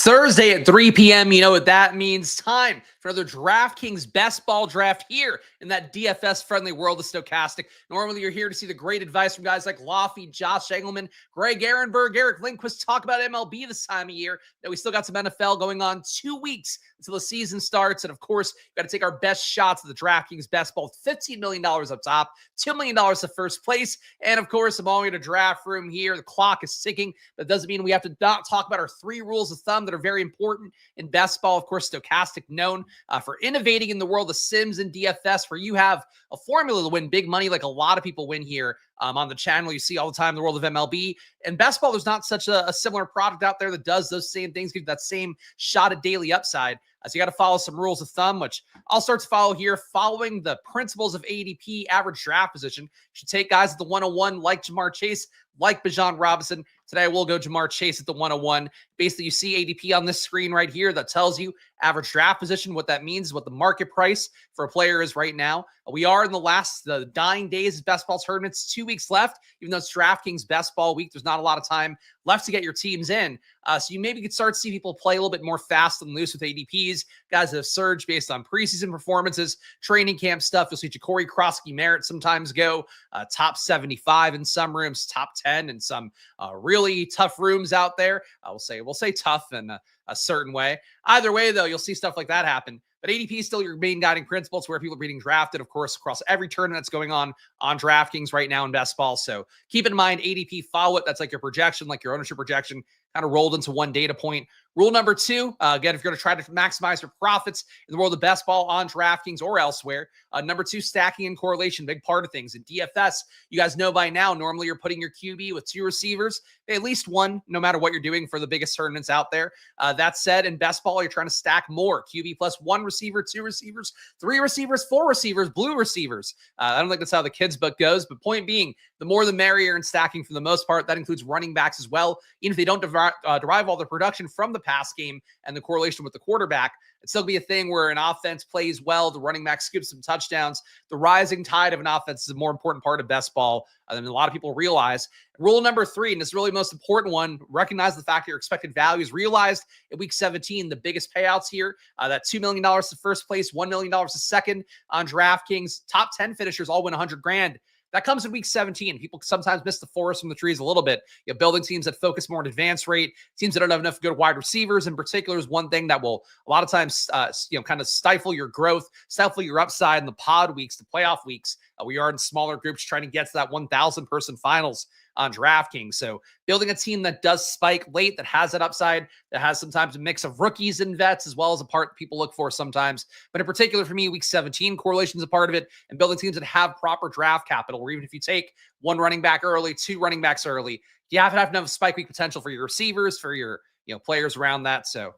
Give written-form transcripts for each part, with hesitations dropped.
It's Thursday at 3 p.m. You know what that means. Time for another DraftKings best ball draft here in that DFS-friendly world of Stochastic. Normally, you're here to see the great advice from guys like Laffy, Josh Engelman, Greg Ehrenberg, Eric Lindquist talk about MLB this time of year. That we still got some NFL going on 2 weeks until the season starts. And of course, we've got to take our best shots at the DraftKings best ball. $15 million up top, $2 million to first place. And of course, I'm all in a draft room here. The clock is ticking. That doesn't mean we have to not talk about our 3 rules of thumb that are very important in best ball. Of course, Stochastic known for innovating in the world of Sims and DFS, where you have a formula to win big money like a lot of people win here on the channel. You see all the time in the world of MLB. And best ball, there's not such a similar product out there that does those same things, gives that same shot at daily upside. So you got to follow some rules of thumb, which I'll start to follow here. Following the principles of ADP, average draft position, you should take guys at the 101 like Jamar Chase, like Bijan Robinson. Today, we'll go Jamar Chase at the 101. Basically, you see ADP on this screen right here that tells you average draft position. What that means is what the market price for a player is right now. We are in the dying days of best ball tournaments. 2 weeks left. Even though it's DraftKings best ball week, there's not a lot of time left to get your teams in. So you maybe could start to see people play a little bit more fast and loose with ADPs. Guys that have surged based on preseason performances, training camp stuff. You'll see Ja'Cory Krosky-Merritt sometimes go top 75 in some rooms, top 10 in some really tough rooms out there. We'll say tough in a certain way. Either way, though, you'll see stuff like that happen. But ADP is still your main guiding principle. It's where people are being drafted, of course, across every tournament that's going on DraftKings right now in best ball. So keep in mind, ADP, follow it. That's like your projection, like your ownership projection, kind of rolled into one data point. Rule number 2, again, if you're going to try to maximize your profits in the world of best ball on DraftKings or elsewhere, number 2, stacking and correlation, big part of things. In DFS, you guys know by now, normally you're putting your QB with 2 receivers, at least one, no matter what you're doing for the biggest tournaments out there. That said, in best ball, you're trying to stack more. QB plus 1 receiver, 2 receivers, 3 receivers, 4 receivers, blue receivers. I don't think that's how the kids book goes, but point being, the more the merrier in stacking for the most part. That includes running backs as well. Even if they don't derive all their production from the pass game and the correlation with the quarterback, it's still be a thing where an offense plays well, the running back scoops some touchdowns. The rising tide of an offense is a more important part of best ball than a lot of people realize. Rule number 3, and it's really the most important one, recognize the fact that your expected value is realized in week 17. The biggest payouts here, that $2 million to first place, $1 million to second on DraftKings. Top 10 finishers all win $100,000. That comes in week 17. People sometimes miss the forest from the trees a little bit. You know, building teams that focus more on advance rate, teams that don't have enough good wide receivers in particular is one thing that will a lot of times, kind of stifle your growth, stifle your upside in the pod weeks, the playoff weeks. We are in smaller groups trying to get to that 1,000 person finals on DraftKings. So building a team that does spike late, that has that upside, that has sometimes a mix of rookies and vets, as well as a part that people look for sometimes. But in particular for me, week 17, correlation is a part of it, and building teams that have proper draft capital, where even if you take 1 running back early, 2 running backs early, you have to have enough spike week potential for your receivers, for your players around that. So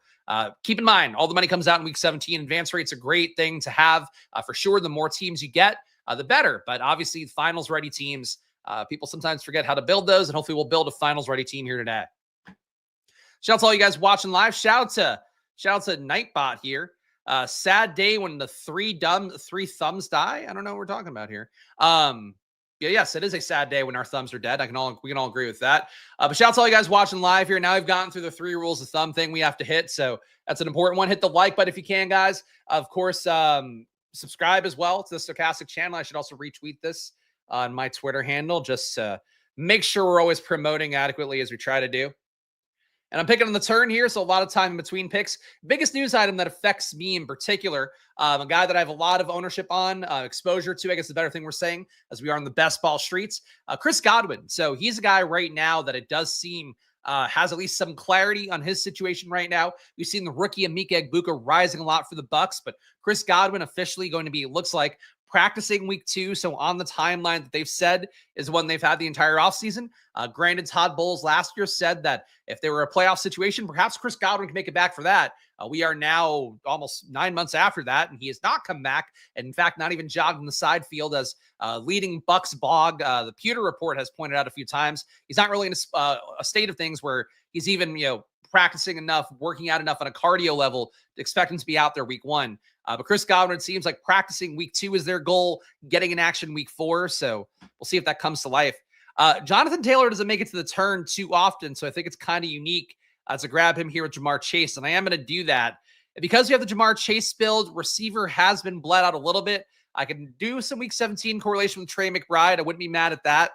keep in mind, all the money comes out in week 17. Advance rate's a great thing to have for sure. The more teams you get, the better. But obviously, finals ready teams, people sometimes forget how to build those, and hopefully we'll build a finals ready team here today. Shout out to all you guys watching live. Shout out to Nightbot here. Sad day when the 3 thumbs die. I don't know what we're talking about here. Yes, it is a sad day when our thumbs are dead. We can all agree with that. But shout out to all you guys watching live here. Now we've gotten through the 3 rules of thumb thing we have to hit. So that's an important one. Hit the like button if you can, guys. Of course, subscribe as well to the Stochastic channel. I should also retweet this on my Twitter handle, just to make sure we're always promoting adequately as we try to do. And I'm picking on the turn here, so a lot of time in between picks. Biggest news item that affects me in particular, a guy that I have a lot of ownership on, exposure to, I guess the better thing we're saying, as we are in the best ball streets, Chris Godwin. So he's a guy right now that it does seem has at least some clarity on his situation right now. We've seen the rookie Emeka Egbuka rising a lot for the Bucks, but Chris Godwin officially going to be, it looks like, practicing week 2. So on the timeline that they've said is when they've had the entire offseason. Granted, Todd Bowles last year said that if there were a playoff situation, perhaps Chris Godwin can make it back for that. We are now almost 9 months after that, and he has not come back. And in fact, not even jogged in the side field as leading Bucks blog, the Pewter Report, has pointed out a few times. He's not really in a state of things where he's even, practicing enough, working out enough on a cardio level to expect him to be out there week 1. But Chris Godwin, it seems like practicing week 2 is their goal, getting in action week 4. So we'll see if that comes to life. Jonathan Taylor doesn't make it to the turn too often, so I think it's kind of unique to grab him here with Jamar Chase, and I am going to do that. And because we have the Jamar Chase build, receiver has been bled out a little bit. I can do some week 17 correlation with Trey McBride. I wouldn't be mad at that.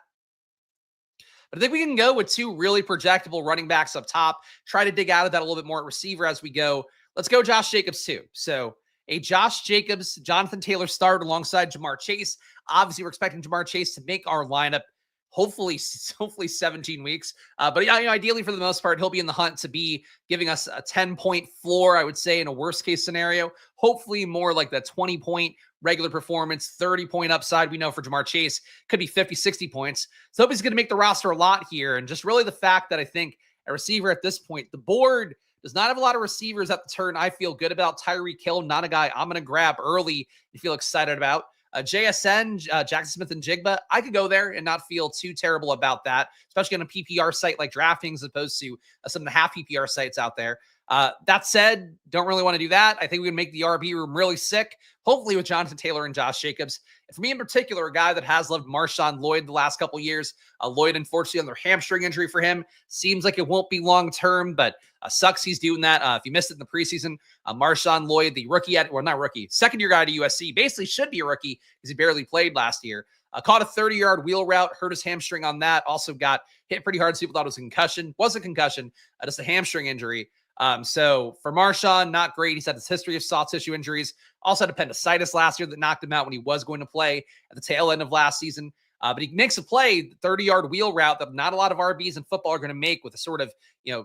But I think we can go with two really projectable running backs up top, try to dig out of that a little bit more at receiver as we go. Let's go Josh Jacobs too. So a Josh Jacobs, Jonathan Taylor start alongside Jamar Chase. Obviously, we're expecting Jamar Chase to make our lineup hopefully 17 weeks. But yeah, ideally for the most part, he'll be in the hunt to be giving us a 10-point floor, I would say, in a worst case scenario. Hopefully more like that 20-point regular performance, 30-point upside. We know for Jamar Chase could be 50, 60 points. So I hope he's going to make the roster a lot here. And just really the fact that I think a receiver at this point, the board does not have a lot of receivers at the turn I feel good about. Tyreek Hill, not a guy I'm going to grab early and feel excited about. JSN, Jackson Smith and Jigba, I could go there and not feel too terrible about that, especially on a PPR site like DraftKings as opposed to some of the half PPR sites out there. That said, don't really want to do that. I think we would make the RB room really sick, hopefully with Jonathan Taylor and Josh Jacobs. And for me in particular, a guy that has loved Marshawn Lloyd the last couple of years. Lloyd, unfortunately, another hamstring injury for him. Seems like it won't be long-term, but sucks he's doing that. If you missed it in the preseason, Marshawn Lloyd, the rookie not rookie, second-year guy to USC, basically should be a rookie because he barely played last year. Caught a 30-yard wheel route, hurt his hamstring on that. Also got hit pretty hard, so people thought it was a concussion. Wasn't a concussion, just a hamstring injury. So for Marshawn, not great. He's had this history of soft tissue injuries. Also had appendicitis last year that knocked him out when he was going to play at the tail end of last season. But he makes a play, 30-yard wheel route that not a lot of RBs in football are going to make with the sort of,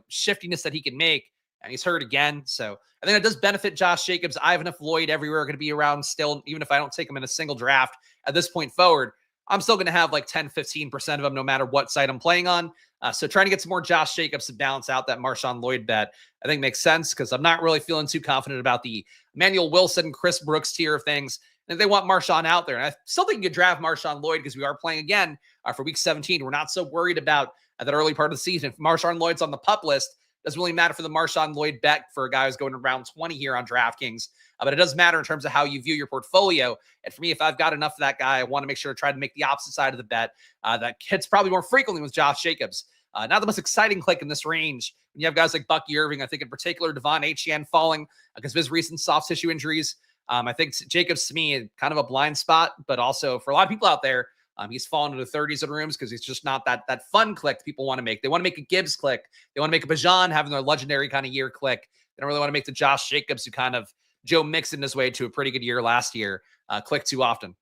shiftiness that he can make. And he's hurt again. So I think it does benefit Josh Jacobs. I have enough Lloyd everywhere going to be around still, even if I don't take him in a single draft at this point forward. I'm still going to have like 10, 15% of them no matter what site I'm playing on. So trying to get some more Josh Jacobs to balance out that Marshawn Lloyd bet, I think makes sense because I'm not really feeling too confident about the Emmanuel Wilson, Chris Brooks tier of things. And they want Marshawn out there. And I still think you could draft Marshawn Lloyd because we are playing again for week 17. We're not so worried about that early part of the season. If Marshawn Lloyd's on the pup list, doesn't really matter for the Marshawn Lloyd bet for a guy who's going around 20 here on DraftKings. But it does matter in terms of how you view your portfolio. And for me, if I've got enough of that guy, I want to make sure to try to make the opposite side of the bet that hits probably more frequently with Josh Jacobs. Not the most exciting click in this range. When you have guys like Bucky Irving, I think in particular, Devon Achane falling because of his recent soft tissue injuries. I think Jacobs, to me, kind of a blind spot, but also for a lot of people out there, he's fallen into the 30s in rooms because he's just not that fun click that people want to make. They want to make a Gibbs click. They want to make a Bajan having their legendary kind of year click. They don't really want to make the Josh Jacobs, who kind of Joe Mixon his way to a pretty good year last year, click too often.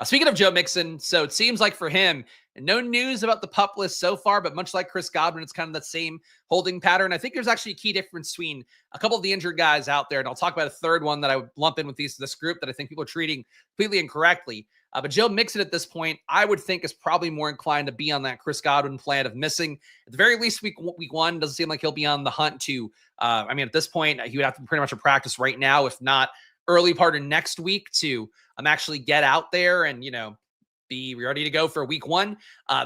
Speaking of Joe Mixon, so it seems like for him, no news about the pup list so far, but much like Chris Godwin, it's kind of that same holding pattern. I think there's actually a key difference between a couple of the injured guys out there, and I'll talk about a third one that I would lump in with this group that I think people are treating completely incorrectly. But Joe Mixon at this point, I would think is probably more inclined to be on that Chris Godwin plan of missing at the very least week one. Doesn't seem like he'll be on the hunt to, at this point, he would have to be pretty much a practice right now, if not early part of next week to actually get out there and, be ready to go for week one.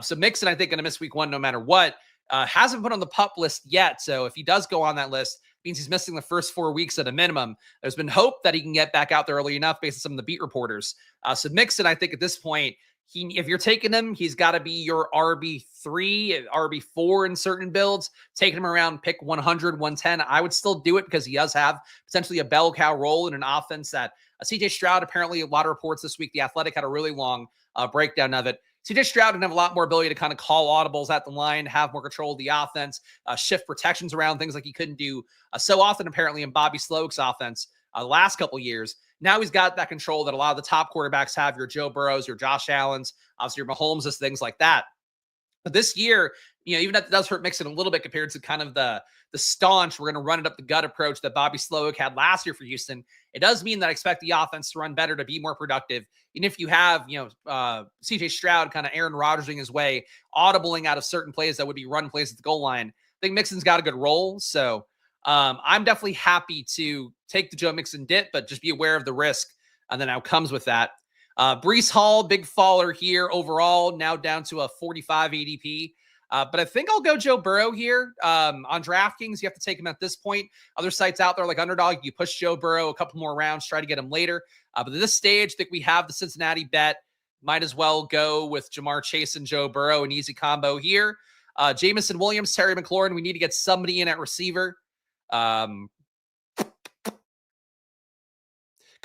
So Mixon, I think, going to miss week one no matter what. Hasn't put on the pup list yet. So if he does go on that list, it means he's missing the first 4 weeks at a minimum. There's been hope that he can get back out there early enough based on some of the beat reporters. So Mixon, I think at this point, if you're taking him, he's got to be your RB3, RB4 in certain builds. Taking him around pick 100, 110, I would still do it because he does have potentially a bell cow role in an offense that CJ Stroud, apparently a lot of reports this week, The Athletic had a really long breakdown of it. CJ Stroud didn't have a lot more ability to kind of call audibles at the line, have more control of the offense, shift protections around, things like he couldn't do so often apparently in Bobby Slowick's offense the last couple years. Now he's got that control that a lot of the top quarterbacks have, your Joe Burrows, your Josh Allens, obviously your Mahomes, things like that. But this year, even if it does hurt Mixon a little bit compared to kind of the staunch, we're going to run it up the gut approach that Bobby Slowick had last year for Houston, it does mean that I expect the offense to run better, to be more productive. And if you have, CJ Stroud kind of Aaron Rodgersing his way, audibling out of certain plays that would be run plays at the goal line, I think Mixon's got a good role. So I'm definitely happy to take the Joe Mixon dip, but just be aware of the risk and then outcomes with that. Breece Hall, big faller here overall, now down to a 45 ADP. But I think I'll go Joe Burrow here. On DraftKings, you have to take him at this point. Other sites out there like Underdog, you push Joe Burrow a couple more rounds, try to get him later. But at this stage, I think we have the Cincinnati bet. Might as well go with Jamar Chase and Joe Burrow, an easy combo here. Jamison Williams, Terry McLaurin, we need to get somebody in at receiver. Could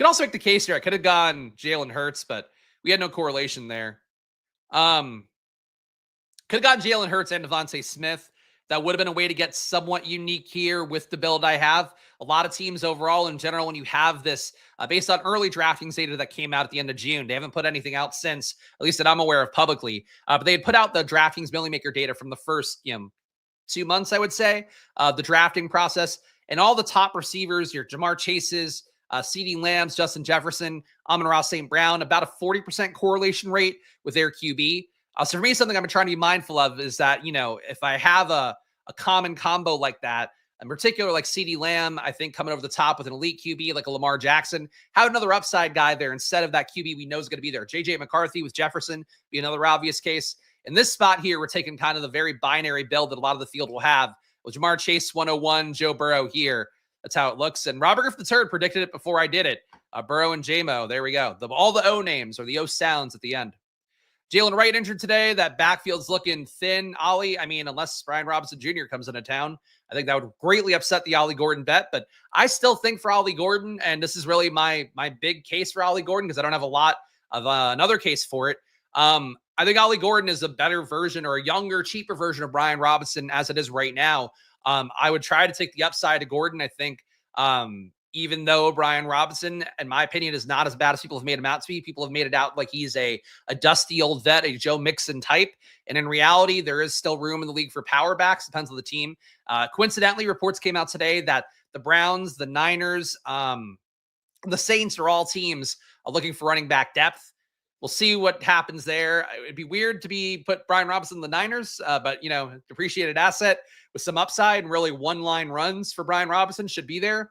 also make the case here. I could have gone Jalen Hurts, but we had no correlation there. Could have gone Jalen Hurts and Devontae Smith. That would have been a way to get somewhat unique here with the build I have. A lot of teams overall in general, when you have this, based on early DraftKings data that came out at the end of June, they haven't put anything out since, at least that I'm aware of publicly, but they had put out the DraftKings Millie Maker data from the first 2 months, I would say, the drafting process. And all the top receivers, your Jamar Chases, CeeDee Lambs, Justin Jefferson, Amon-Ra St. Brown, about a 40% correlation rate with their QB. So for me, something I'm trying to be mindful of is that, if I have a common combo like that, in particular, like CeeDee Lamb, I think coming over the top with an elite QB like a Lamar Jackson, have another upside guy there instead of that QB we know is going to be there. JJ McCarthy with Jefferson be another obvious case. In this spot here, we're taking kind of the very binary build that a lot of the field will have with Jamar Chase 101, Joe Burrow here. That's how it looks. And Robert Griffin III predicted it before I did it. Burrow and JMO. There we go. All the O names or the O sounds at the end. Jalen Wright injured today. That backfield's looking thin. Ollie, unless Brian Robinson Jr. comes into town, I think that would greatly upset the Ollie Gordon bet. But I still think for Ollie Gordon, and this is really my big case for Ollie Gordon because I don't have a lot of another case for it. I think Ollie Gordon is a better version or a younger, cheaper version of Brian Robinson as it is right now. I would try to take the upside to Gordon. I think even though Brian Robinson, in my opinion, is not as bad as people have made him out to be, people have made it out like he's a dusty old vet, a Joe Mixon type. And in reality, there is still room in the league for power backs. Depends on the team. Coincidentally, reports came out today that the Browns, the Niners, the Saints are all teams looking for running back depth. We'll see what happens there. It'd be weird to put Brian Robinson in the Niners, but, depreciated asset with some upside and really one-line runs for Brian Robinson should be there.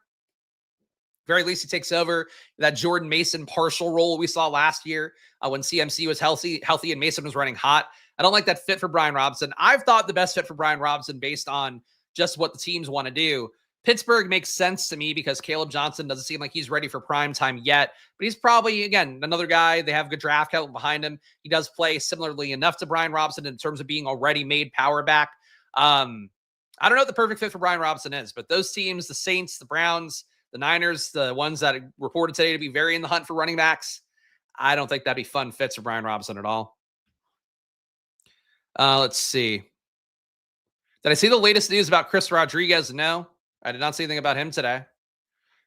Very least he takes over that Jordan Mason partial role we saw last year when CMC was healthy and Mason was running hot. I don't like that fit for Brian Robinson. I've thought the best fit for Brian Robinson based on just what the teams want to do. Pittsburgh makes sense to me because Caleb Johnson doesn't seem like he's ready for prime time yet, but he's probably, again, another guy. They have good draft capital behind him. He does play similarly enough to Brian Robinson in terms of being already made power back. I don't know what the perfect fit for Brian Robinson is, but those teams, the Saints, the Browns, the Niners, the ones that reported today to be very in the hunt for running backs, I don't think that'd be fun fits for Brian Robinson at all. Let's see. Did I see the latest news about Chris Rodriguez? No, I did not see anything about him today.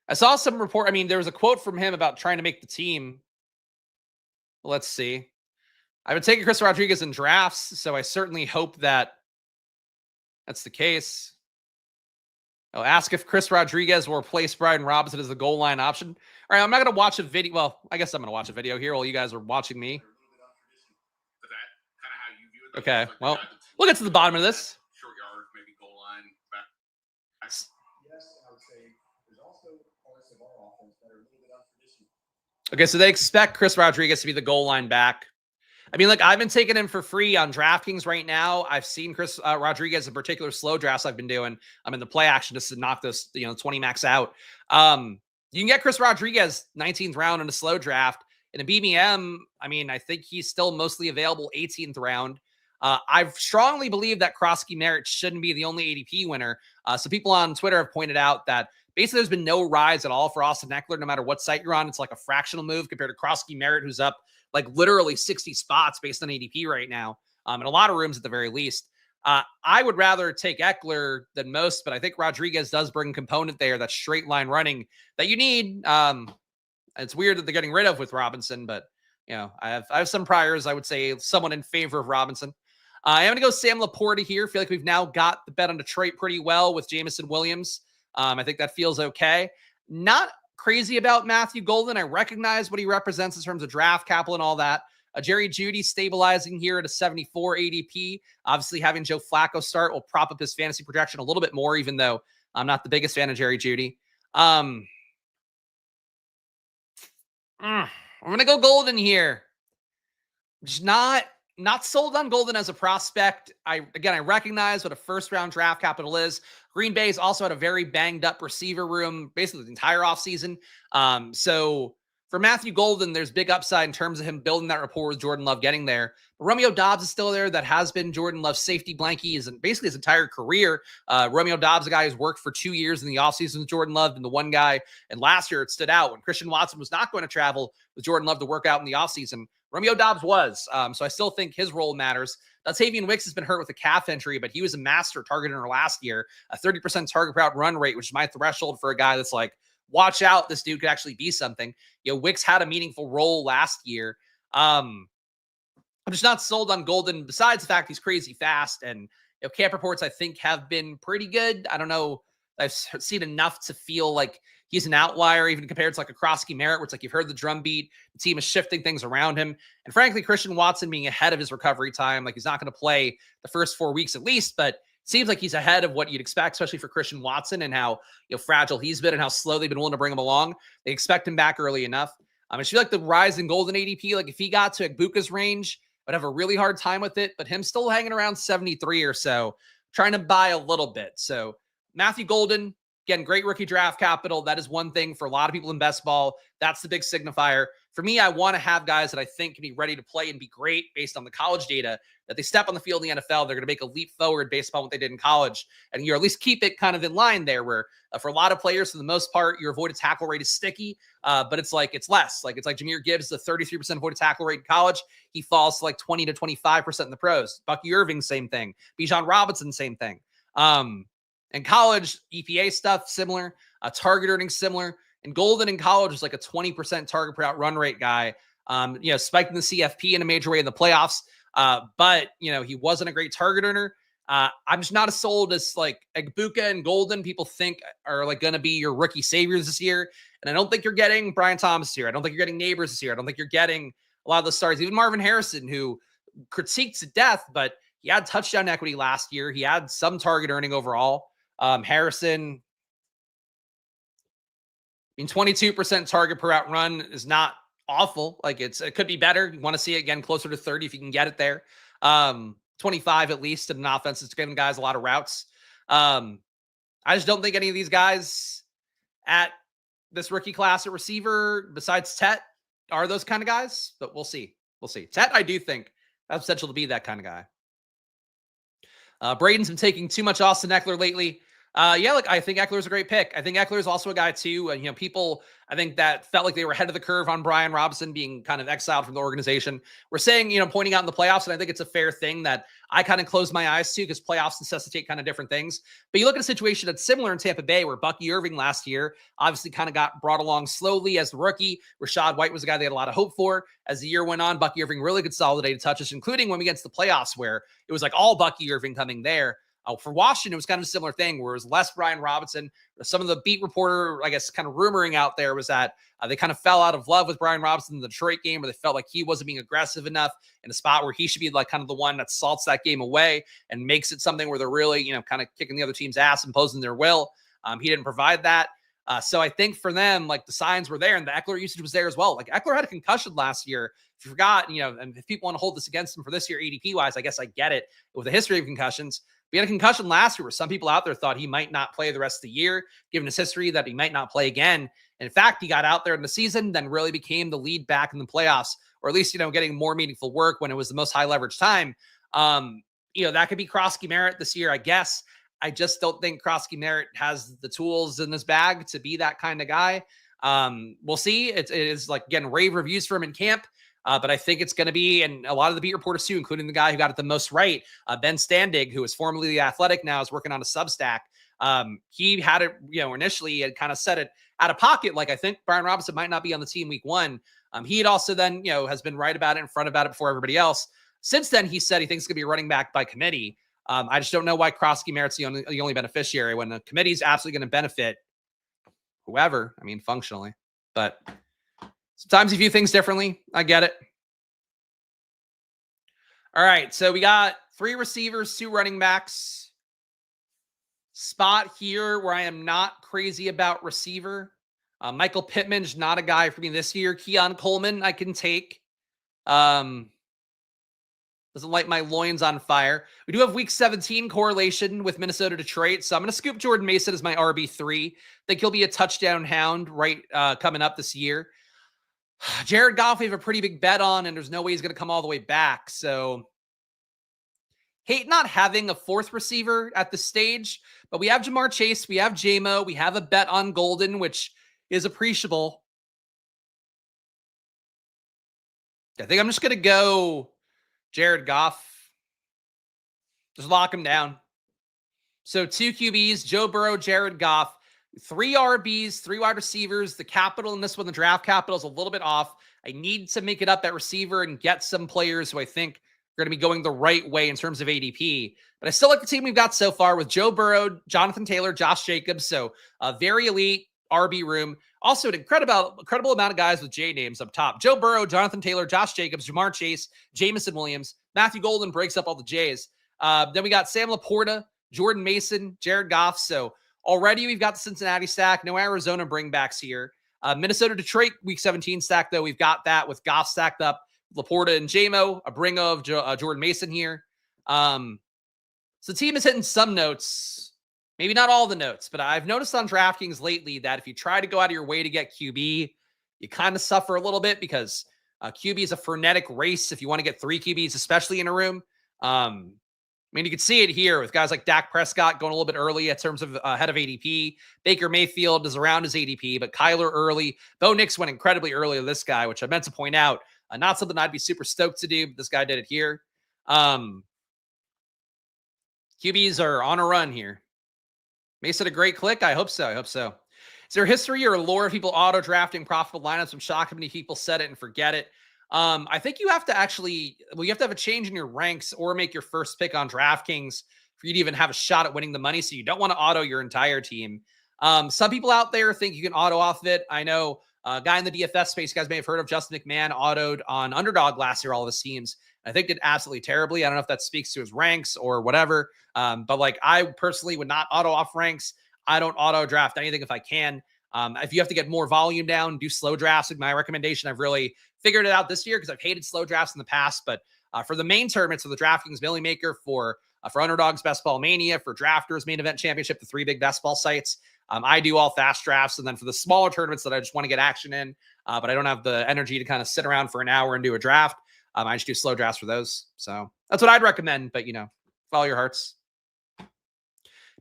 I saw some report. There was a quote from him about trying to make the team. Let's see. I've been taking Chris Rodriguez in drafts, so I certainly hope that that's the case. I'll ask if Chris Rodriguez will replace Brian Robinson as the goal line option. All right, I'm not going to watch a video. Well, I guess I'm going to watch a video here while you guys are watching me. Okay, well, we'll get to the bottom of this. Short yard, maybe goal line, back. Yes, I would say there's also parts of our offense that are a little bit untraditional. Okay, so they expect Chris Rodriguez to be the goal line back. I've been taking him for free on DraftKings right now. I've seen Chris Rodriguez in particular slow drafts I've been doing. I'm in the play action just to knock those 20 max out. You can get Chris Rodriguez 19th round in a slow draft. In a BBM, I think he's still mostly available 18th round. I strongly believe that Krosky Merritt shouldn't be the only ADP winner. So people on Twitter have pointed out that basically there's been no rise at all for Austin Eckler, no matter what site you're on. It's like a fractional move compared to Krosky Merritt, who's up like literally 60 spots based on ADP right now, in a lot of rooms at the very least. I would rather take Eckler than most, but I think Rodriguez does bring a component there, that straight line running that you need. It's weird that they're getting rid of with Robinson, but I have some priors. I would say someone in favor of Robinson. I'm going to go Sam Laporta here. I feel like we've now got the bet on Detroit pretty well with Jamison Williams. I think that feels okay. Not crazy about Matthew Golden. I recognize what he represents in terms of draft capital and all that. Jerry Jeudy stabilizing here at a 74 ADP. Obviously, having Joe Flacco start will prop up his fantasy projection a little bit more, even though I'm not the biggest fan of Jerry Jeudy. I'm going to go Golden here. Just not sold on Golden as a prospect. I recognize what a first-round draft capital is. Green Bay's also had a very banged-up receiver room, basically the entire offseason. So For Matthew Golden, there's big upside in terms of him building that rapport with Jordan Love getting there. But Romeo Doubs is still there. That has been Jordan Love's safety blankie basically his entire career. Romeo Doubs, a guy who's worked for 2 years in the offseason with Jordan Love, and the one guy, and last year it stood out when Christian Watson was not going to travel with Jordan Love to work out in the offseason. Romeo Doubs was. So I still think his role matters. Tavian Wicks has been hurt with a calf injury, but he was a master targeter last year, a 30% target per out run rate, which is my threshold for a guy that's like, watch out, this dude could actually be something. Wicks had a meaningful role last year. I'm just not sold on Golden, besides the fact he's crazy fast. And camp reports, I think, have been pretty good. I don't know. I've seen enough to feel like he's an outlier, even compared to like a Krosky Merritt, where it's like you've heard the drum beat, the team is shifting things around him. And frankly, Christian Watson being ahead of his recovery time, like he's not going to play the first 4 weeks at least, but seems like he's ahead of what you'd expect, especially for Christian Watson and how fragile he's been and how slow they've been willing to bring him along. They expect him back early enough. I feel like the rise in Golden ADP, like if he got to Egbuka's range, I'd have a really hard time with it, but him still hanging around 73 or so, trying to buy a little bit. So Matthew Golden, again, great rookie draft capital. That is one thing for a lot of people in best ball. That's the big signifier. For me, I want to have guys that I think can be ready to play and be great based on the college data, that they step on the field in the NFL, they're going to make a leap forward based upon what they did in college. And you at least keep it kind of in line there where for a lot of players, for the most part, your avoided tackle rate is sticky, but it's less. Like it's like Jahmyr Gibbs, the 33% avoided tackle rate in college. He falls to like 20 to 25% in the pros. Bucky Irving, same thing. Bijan Robinson, same thing. And college EPA stuff, similar. Target earnings, similar. And Golden in college was like a 20% target per out run rate guy. Spiked in the CFP in a major way in the playoffs. But he wasn't a great target earner. I'm just not as sold as like Egbuka and Golden people think are like going to be your rookie saviors this year. And I don't think you're getting Brian Thomas here. I don't think you're getting Neighbors this year. I don't think you're getting a lot of the stars, even Marvin Harrison, who critiqued to death, but he had touchdown equity last year. He had some target earning overall. Harrison, 22% target per out run is not awful. Like it could be better. You want to see it again closer to 30 if you can get it there. 25 at least in an offense that's giving guys a lot of routes. I just don't think any of these guys at this rookie class at receiver, besides Tet, are those kind of guys. But we'll see. Tet, I do think has potential to be that kind of guy. Braden's been taking too much Austin Eckler lately. I think Eckler's a great pick. I think Eckler's also a guy too. People, I think that felt like they were ahead of the curve on Brian Robinson being kind of exiled from the organization. We're saying, pointing out in the playoffs, and I think it's a fair thing that I kind of close my eyes to because playoffs necessitate kind of different things. But you look at a situation that's similar in Tampa Bay where Bucky Irving last year obviously kind of got brought along slowly as the rookie. Rashad White was a guy they had a lot of hope for. As the year went on, Bucky Irving really consolidated touches, including when we get to the playoffs where it was like all Bucky Irving coming there. For Washington, it was kind of a similar thing where it was less Brian Robinson. Some of the beat reporter, I guess, kind of rumoring out there was that they kind of fell out of love with Brian Robinson in the Detroit game where they felt like he wasn't being aggressive enough in a spot where he should be like kind of the one that salts that game away and makes it something where they're really, kind of kicking the other team's ass, imposing their will. He didn't provide that. So I think for them, like the signs were there and the Eckler usage was there as well. Like Eckler had a concussion last year. If you forgot, and if people want to hold this against him for this year, ADP wise, I guess I get it with a history of concussions. We had a concussion last year where some people out there thought he might not play the rest of the year, given his history that he might not play again. And in fact, he got out there in the season, then really became the lead back in the playoffs, or at least, getting more meaningful work when it was the most high leverage time. That could be Krosky Merritt this year, I guess. I just don't think Krosky Merritt has the tools in his bag to be that kind of guy. We'll see. It is like, again, rave reviews for him in camp. But I think it's going to be, and a lot of the beat reporters too, including the guy who got it the most right, Ben Standig, who is formerly The Athletic, now is working on a Substack. He had it, initially had kind of set it out of pocket. Like I think Brian Robinson might not be on the team week 1. He had also then, has been right about it, in front about it before everybody else. Since then, he said he thinks it's going to be a running back by committee. I just don't know why Krosky Merritt's the only beneficiary when the committee is absolutely going to benefit whoever, functionally, but sometimes you view things differently. I get it. All right. So we got 3 receivers, 2 running backs. Spot here where I am not crazy about receiver. Michael Pittman's not a guy for me this year. Keon Coleman, I can take. Doesn't light my loins on fire. We do have week 17 correlation with Minnesota Detroit. So I'm going to scoop Jordan Mason as my RB3. Think he'll be a touchdown hound right coming up this year. Jared Goff, we have a pretty big bet on, and there's no way he's going to come all the way back. So hate not having a fourth receiver at this stage, but we have Jamar Chase, we have JMO, we have a bet on Golden, which is appreciable. I think I'm just going to go Jared Goff. Just lock him down. So 2 QBs, Joe Burrow, Jared Goff, 3 RBs, 3 wide receivers. The capital in this one, the draft capital, is a little bit off. I need to make it up at receiver and get some players who I think are going to be going the right way in terms of ADP. But I still like the team we've got so far with Joe Burrow, Jonathan Taylor, Josh Jacobs. So a very elite RB room. Also an incredible amount of guys with J names up top. Joe Burrow, Jonathan Taylor, Josh Jacobs, Jamar Chase, Jamison Williams. Matthew Golden breaks up all the J's. Then we got Sam Laporta, Jordan Mason, Jared Goff. So already we've got the Cincinnati stack. No Arizona bringbacks here. Minnesota, Detroit, week 17 stack, though. We've got that with Goff stacked up. Laporta and JMO, a bring of Jordan Mason here. So the team is hitting some notes. Maybe not all the notes, but I've noticed on DraftKings lately that if you try to go out of your way to get QB, you kind of suffer a little bit because QB is a frenetic race if you want to get 3 QBs, especially in a room. I mean, you can see it here with guys like Dak Prescott going a little bit early in terms of ahead of ADP. Baker Mayfield is around his ADP, but Kyler early. Bo Nix went incredibly early to this guy, which I meant to point out. Not something I'd be super stoked to do, but this guy did it here. QBs are on a run here. Mason a great click? I hope so. I hope so. Is there history or lore of people auto-drafting profitable lineups? I'm shocked how many people said it and forget it. I think you have to actually, you have to have a change in your ranks or make your first pick on DraftKings for you to even have a shot at winning the money. So you don't want to auto your entire team. Some people out there think you can auto off of it. I know a guy in the DFS space, you guys may have heard of, Justin McMahon, autoed on Underdog last year, all of his teams. I think did absolutely terribly. I don't know if that speaks to his ranks or whatever. But like I personally would not auto off ranks. I don't auto draft anything if I can. If you have to get more volume down, do slow drafts. Like my recommendation, I've really figured it out this year because I've hated slow drafts in the past. But for the main tournaments of the DraftKings Millie Maker, for Underdogs Best Ball Mania, for Drafters Main Event Championship, the 3 big best ball sites, I do all fast drafts. And then for the smaller tournaments that I just want to get action in, but I don't have the energy to kind of sit around for an hour and do a draft, I just do slow drafts for those. So that's what I'd recommend. But, follow your hearts.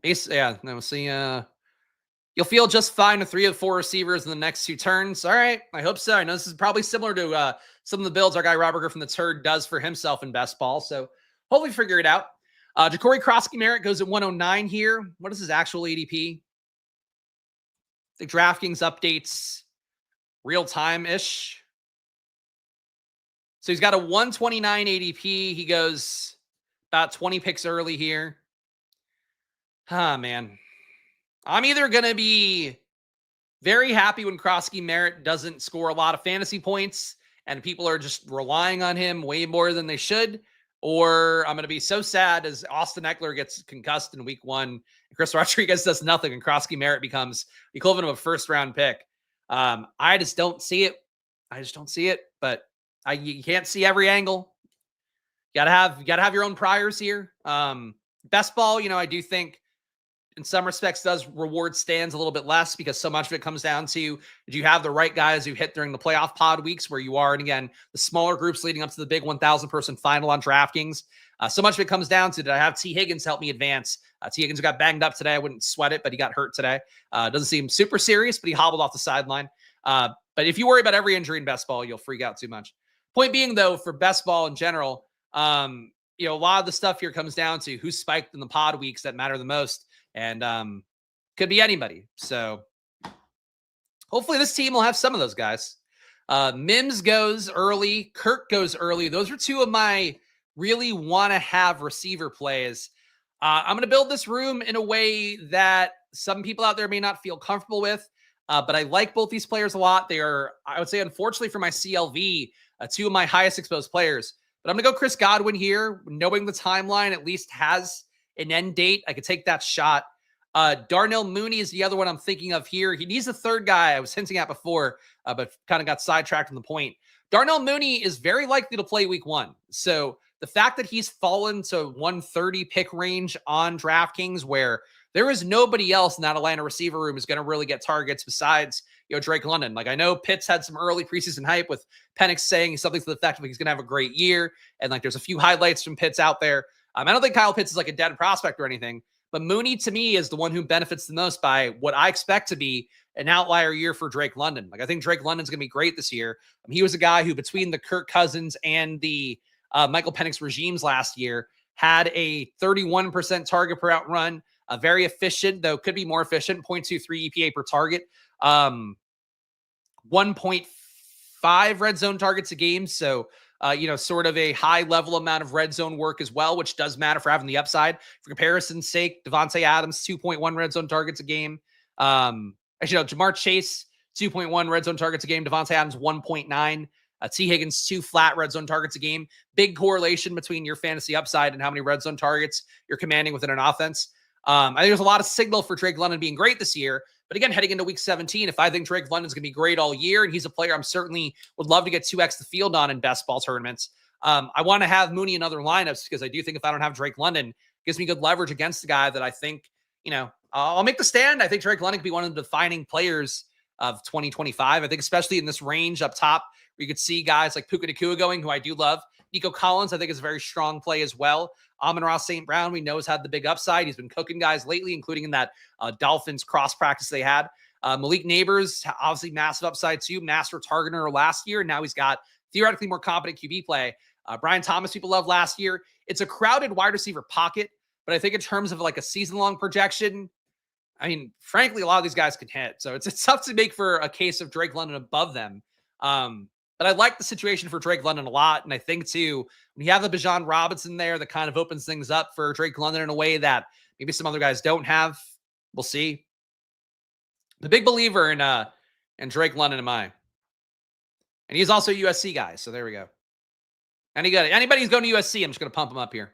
Yeah, we'll see. You'll feel just fine with 3 of 4 receivers in the next 2 turns. All right. I hope so. I know this is probably similar to some of the builds our guy Robert Griffin III does for himself in best ball. So hopefully figure it out. Ja'Cory Krosky-Merritt goes at 109 here. What is his actual ADP? The DraftKings updates real time-ish. So he's got a 129 ADP. He goes about 20 picks early here. Man. I'm either going to be very happy when Krosky-Merritt doesn't score a lot of fantasy points and people are just relying on him way more than they should, or I'm going to be so sad as Austin Eckler gets concussed in week 1 and Chris Rodriguez does nothing and Krosky-Merritt becomes the equivalent of a first-round pick. I just don't see it. But you can't see every angle. You gotta have your own priors here. Best ball, I do think in some respects does reward stands a little bit less because so much of it comes down to, did you have the right guys who hit during the playoff pod weeks where you are? And again, the smaller groups leading up to the big 1,000 person final on DraftKings. So much of it comes down to, did I have T. Higgins help me advance? T. Higgins got banged up today. I wouldn't sweat it, but he got hurt today. Doesn't seem super serious, but he hobbled off the sideline. But if you worry about every injury in best ball, you'll freak out too much. Point being though, for best ball in general, a lot of the stuff here comes down to who spiked in the pod weeks that matter the most. And could be anybody. So hopefully this team will have some of those guys. Mims goes early. Kirk goes early. Those are 2 of my really want to have receiver plays. I'm going to build this room in a way that some people out there may not feel comfortable with. But I like both these players a lot. They are, I would say, unfortunately for my CLV, 2 of my highest exposed players. But I'm going to go Chris Godwin here, knowing the timeline at least has an end date. I could take that shot. Darnell Mooney is the other one I'm thinking of here. He needs a 3rd guy I was hinting at before, but kind of got sidetracked on the point. Darnell Mooney is very likely to play week 1. So the fact that he's fallen to 130 pick range on DraftKings, where there is nobody else in that Atlanta receiver room is going to really get targets besides, Drake London. Like, I know Pitts had some early preseason hype with Penix saying something to the effect of he's going to have a great year. And like, there's a few highlights from Pitts out there. I don't think Kyle Pitts is like a dead prospect or anything, but Mooney to me is the one who benefits the most by what I expect to be an outlier year for Drake London. Like, I think Drake London's going to be great this year. He was a guy who, between the Kirk Cousins and the Michael Penix regimes last year, had a 31% target per out run, very efficient, though could be more efficient, 0.23 EPA per target, 1.5 red zone targets a game. So, sort of a high level amount of red zone work as well, which does matter for having the upside. For comparison's sake, Devontae Adams, 2.1 red zone targets a game. Jamar Chase, 2.1 red zone targets a game. Devontae Adams, 1.9. T. Higgins, 2 flat red zone targets a game. Big correlation between your fantasy upside and how many red zone targets you're commanding within an offense. I think there's a lot of signal for Drake London being great this year. But again, heading into week 17, if I think Drake London's going to be great all year, and he's a player I'm certainly would love to get 2x the field on in best ball tournaments, I want to have Mooney in other lineups because I do think if I don't have Drake London, it gives me good leverage against the guy that I think, I'll make the stand. I think Drake London could be one of the defining players of 2025. I think especially in this range up top, where you could see guys like Puka Nacua going, who I do love. Nico Collins, I think, is a very strong play as well. Amon-Ra St. Brown, we know, has had the big upside. He's been cooking guys lately, including in that Dolphins cross practice they had. Malik Neighbors, obviously massive upside too. Master targeter last year. And now he's got theoretically more competent QB play. Brian Thomas, people loved last year. It's a crowded wide receiver pocket, but I think in terms of like a season-long projection, I mean, frankly, a lot of these guys can hit. So it's tough to make for a case of Drake London above them. But I like the situation for Drake London a lot. And I think, too, when you have the Bijan Robinson there, that kind of opens things up for Drake London in a way that maybe some other guys don't have. We'll see. The big believer in Drake London am I. And he's also a USC guy. So there we go. Anybody who's going to USC, I'm just going to pump him up here.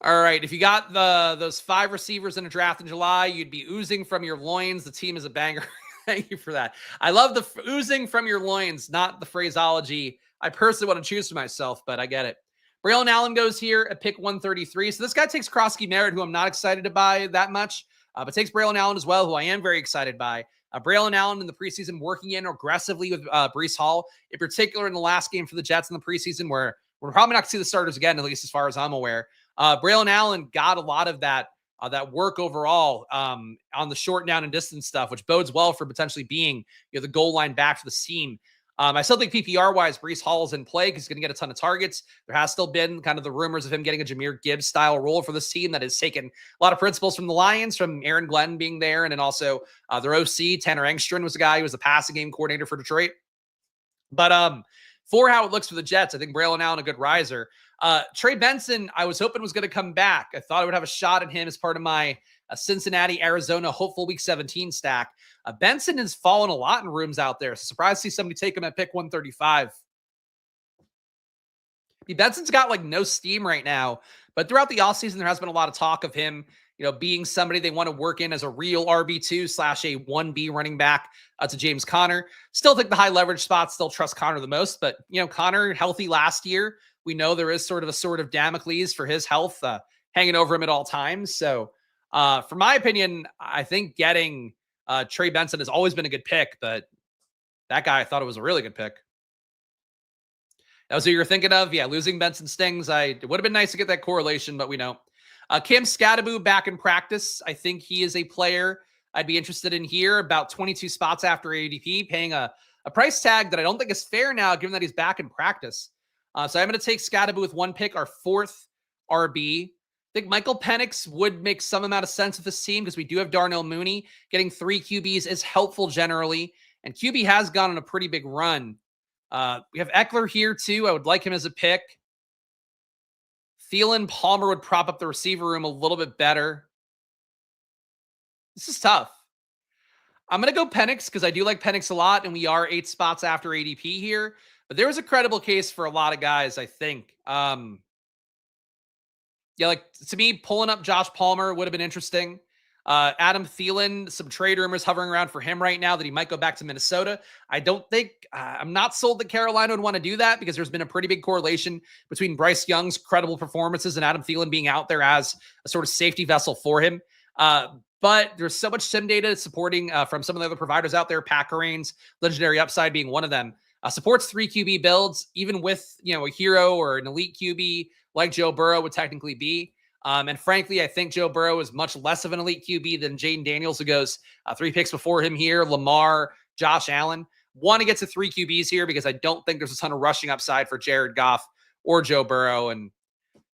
All right. If you got those 5 receivers in a draft in July, you'd be oozing from your loins. The team is a banger. Thank you for that. I love the oozing from your loins, not the phraseology I personally want to choose for myself, but I get it. Braylon Allen goes here at pick 133. So this guy takes Krosky Merritt, who I'm not excited to buy that much, but takes Braylon Allen as well, who I am very excited by. Braylon Allen in the preseason working in aggressively with Breece Hall, in particular in the last game for the Jets in the preseason, where we're probably not going to see the starters again, at least as far as I'm aware. Braylon Allen got a lot of that work overall on the short down and distance stuff, which bodes well for potentially being the goal line back for the team. I still think PPR-wise, Breece Hall is in play because he's going to get a ton of targets. There has still been kind of the rumors of him getting a Jahmyr Gibbs-style role for this team that has taken a lot of principles from the Lions, from Aaron Glenn being there, and then also their OC, Tanner Engstrand, was a guy who was the passing game coordinator for Detroit. But for how it looks for the Jets, I think Braylon Allen a good riser. Trey Benson, I was hoping was going to come back. I thought I would have a shot at him as part of my Cincinnati, Arizona hopeful week 17 stack. Benson has fallen a lot in rooms out there. So surprised to see somebody take him at pick 135. Benson's got like no steam right now, but throughout the offseason, there has been a lot of talk of him, being somebody they want to work in as a real RB2/a 1B running back to James Conner. Still think the high leverage spot, still trust Conner the most, but Conner healthy last year. We know there is sort of a sword of Damocles for his health hanging over him at all times. So for my opinion, I think getting Trey Benson has always been a good pick, but that guy, I thought it was a really good pick. That was who you were thinking of? Yeah, losing Benson stings. It would have been nice to get that correlation, but we know. Cam Scadaboo back in practice. I think he is a player I'd be interested in here. About 22 spots after ADP, paying a price tag that I don't think is fair now, given that he's back in practice. So I'm going to take Scadaboo with 1 pick, our 4th RB. I think Michael Penix would make some amount of sense with this team because we do have Darnell Mooney. Getting 3 QBs is helpful generally, and QB has gone on a pretty big run. We have Eckler here too. I would like him as a pick. Thielen, Palmer would prop up the receiver room a little bit better. This is tough. I'm going to go Penix because I do like Penix a lot, and we are 8 spots after ADP here. But there was a credible case for a lot of guys, I think. To me, pulling up Josh Palmer would have been interesting. Adam Thielen, some trade rumors hovering around for him right now that he might go back to Minnesota. I'm not sold that Carolina would want to do that because there's been a pretty big correlation between Bryce Young's credible performances and Adam Thielen being out there as a sort of safety vessel for him. But there's so much sim data supporting from some of the other providers out there, Pat Carane's Legendary Upside being one of them. Supports 3 QB builds, even with, a hero or an elite QB like Joe Burrow would technically be. And frankly, I think Joe Burrow is much less of an elite QB than Jaden Daniels, who goes 3 picks before him here, Lamar, Josh Allen. Want to get to 3 QBs here because I don't think there's a ton of rushing upside for Jared Goff or Joe Burrow. And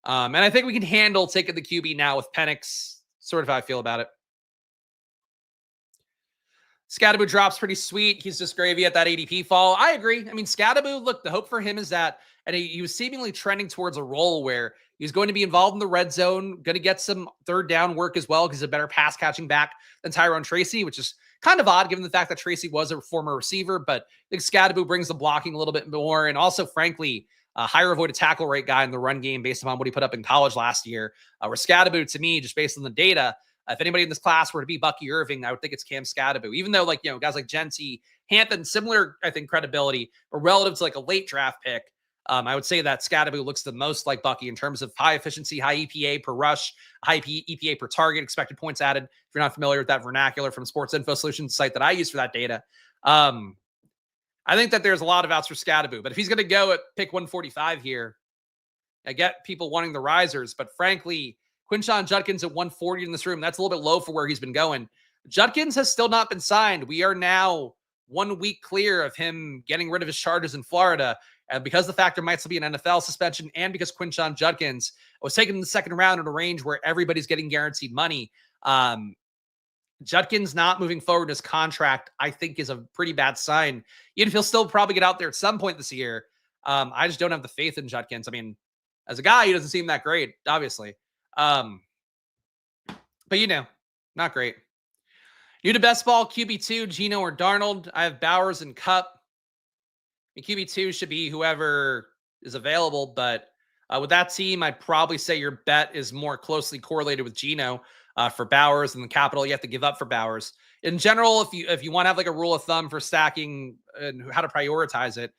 I think we can handle taking the QB now with Penix. Sort of how I feel about it. Scadaboo drops pretty sweet. He's just gravy at that ADP fall. I agree. I mean, Scadaboo, look, the hope for him is that, and he was seemingly trending towards a role where he's going to be involved in the red zone, going to get some third down work as well because he's a better pass catching back than Tyrone Tracy, which is kind of odd given the fact that Tracy was a former receiver, but I think Scadaboo brings the blocking a little bit more. And also, frankly, a higher avoided tackle rate guy in the run game based upon what he put up in college last year. Where Scadaboo, to me, just based on the data, if anybody in this class were to be Bucky Irving, I would think it's Cam Scadaboo. Even though, guys like Genty, Hampton, similar, I think, credibility, but relative to a late draft pick, I would say that Scadaboo looks the most like Bucky in terms of high efficiency, high EPA per rush, high EPA per target, expected points added. If you're not familiar with that vernacular from Sports Info Solutions site that I use for that data, I think that there's a lot of outs for Scadaboo. But if he's going to go at pick 145 here, I get people wanting the risers, but frankly, Quinshon Judkins at 140 in this room. That's a little bit low for where he's been going. Judkins has still not been signed. We are now 1 week clear of him getting rid of his charges in Florida. And because the fact there might still be an NFL suspension and because Quinshon Judkins was taken in the second round in a range where everybody's getting guaranteed money, Judkins not moving forward in his contract, I think, is a pretty bad sign. Even if he'll still probably get out there at some point this year, I just don't have the faith in Judkins. I mean, as a guy, he doesn't seem that great, obviously. But not great. New to best ball, QB2, Geno or Darnold. I have Bowers and Cup. I mean, QB2 should be whoever is available, but with that team, I'd probably say your bet is more closely correlated with Geno for Bowers and the capital you have to give up for Bowers. In general, if you want to have a rule of thumb for stacking and how to prioritize it,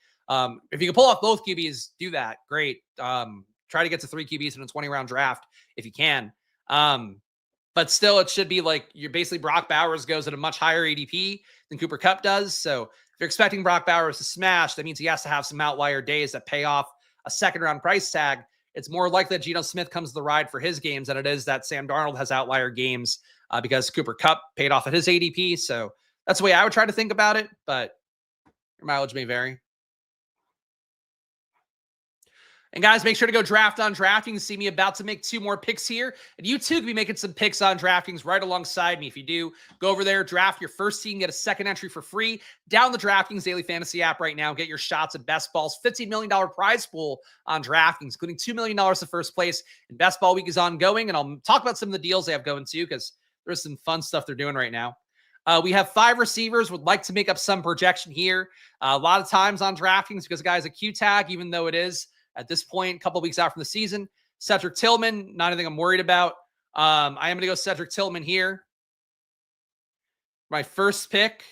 if you can pull off both QBs, do that. Great. Try to get to 3 QBs in a 20-round draft if you can. But still, it should be you're basically Brock Bowers goes at a much higher ADP than Cooper Kupp does. So if you're expecting Brock Bowers to smash, that means he has to have some outlier days that pay off a second-round price tag. It's more likely that Geno Smith comes to the ride for his games than it is that Sam Darnold has outlier games because Cooper Kupp paid off at his ADP. So that's the way I would try to think about it, but your mileage may vary. And guys, make sure to go draft on DraftKings. See me about to make 2 more picks here. And you too can be making some picks on DraftKings right alongside me. If you do, go over there, draft your first team, get a second entry for free. Down the DraftKings Daily Fantasy app right now. Get your shots at best balls. $15 million prize pool on DraftKings, including $2 million to first place. And best ball week is ongoing. And I'll talk about some of the deals they have going too, because there's some fun stuff they're doing right now. We have 5 receivers. Would like to make up some projection here. A lot of times on DraftKings because guys a Q tag, even though it is at this point, a couple of weeks out from the season. Cedric Tillman, not anything I'm worried about. I am going to go Cedric Tillman here. My first pick.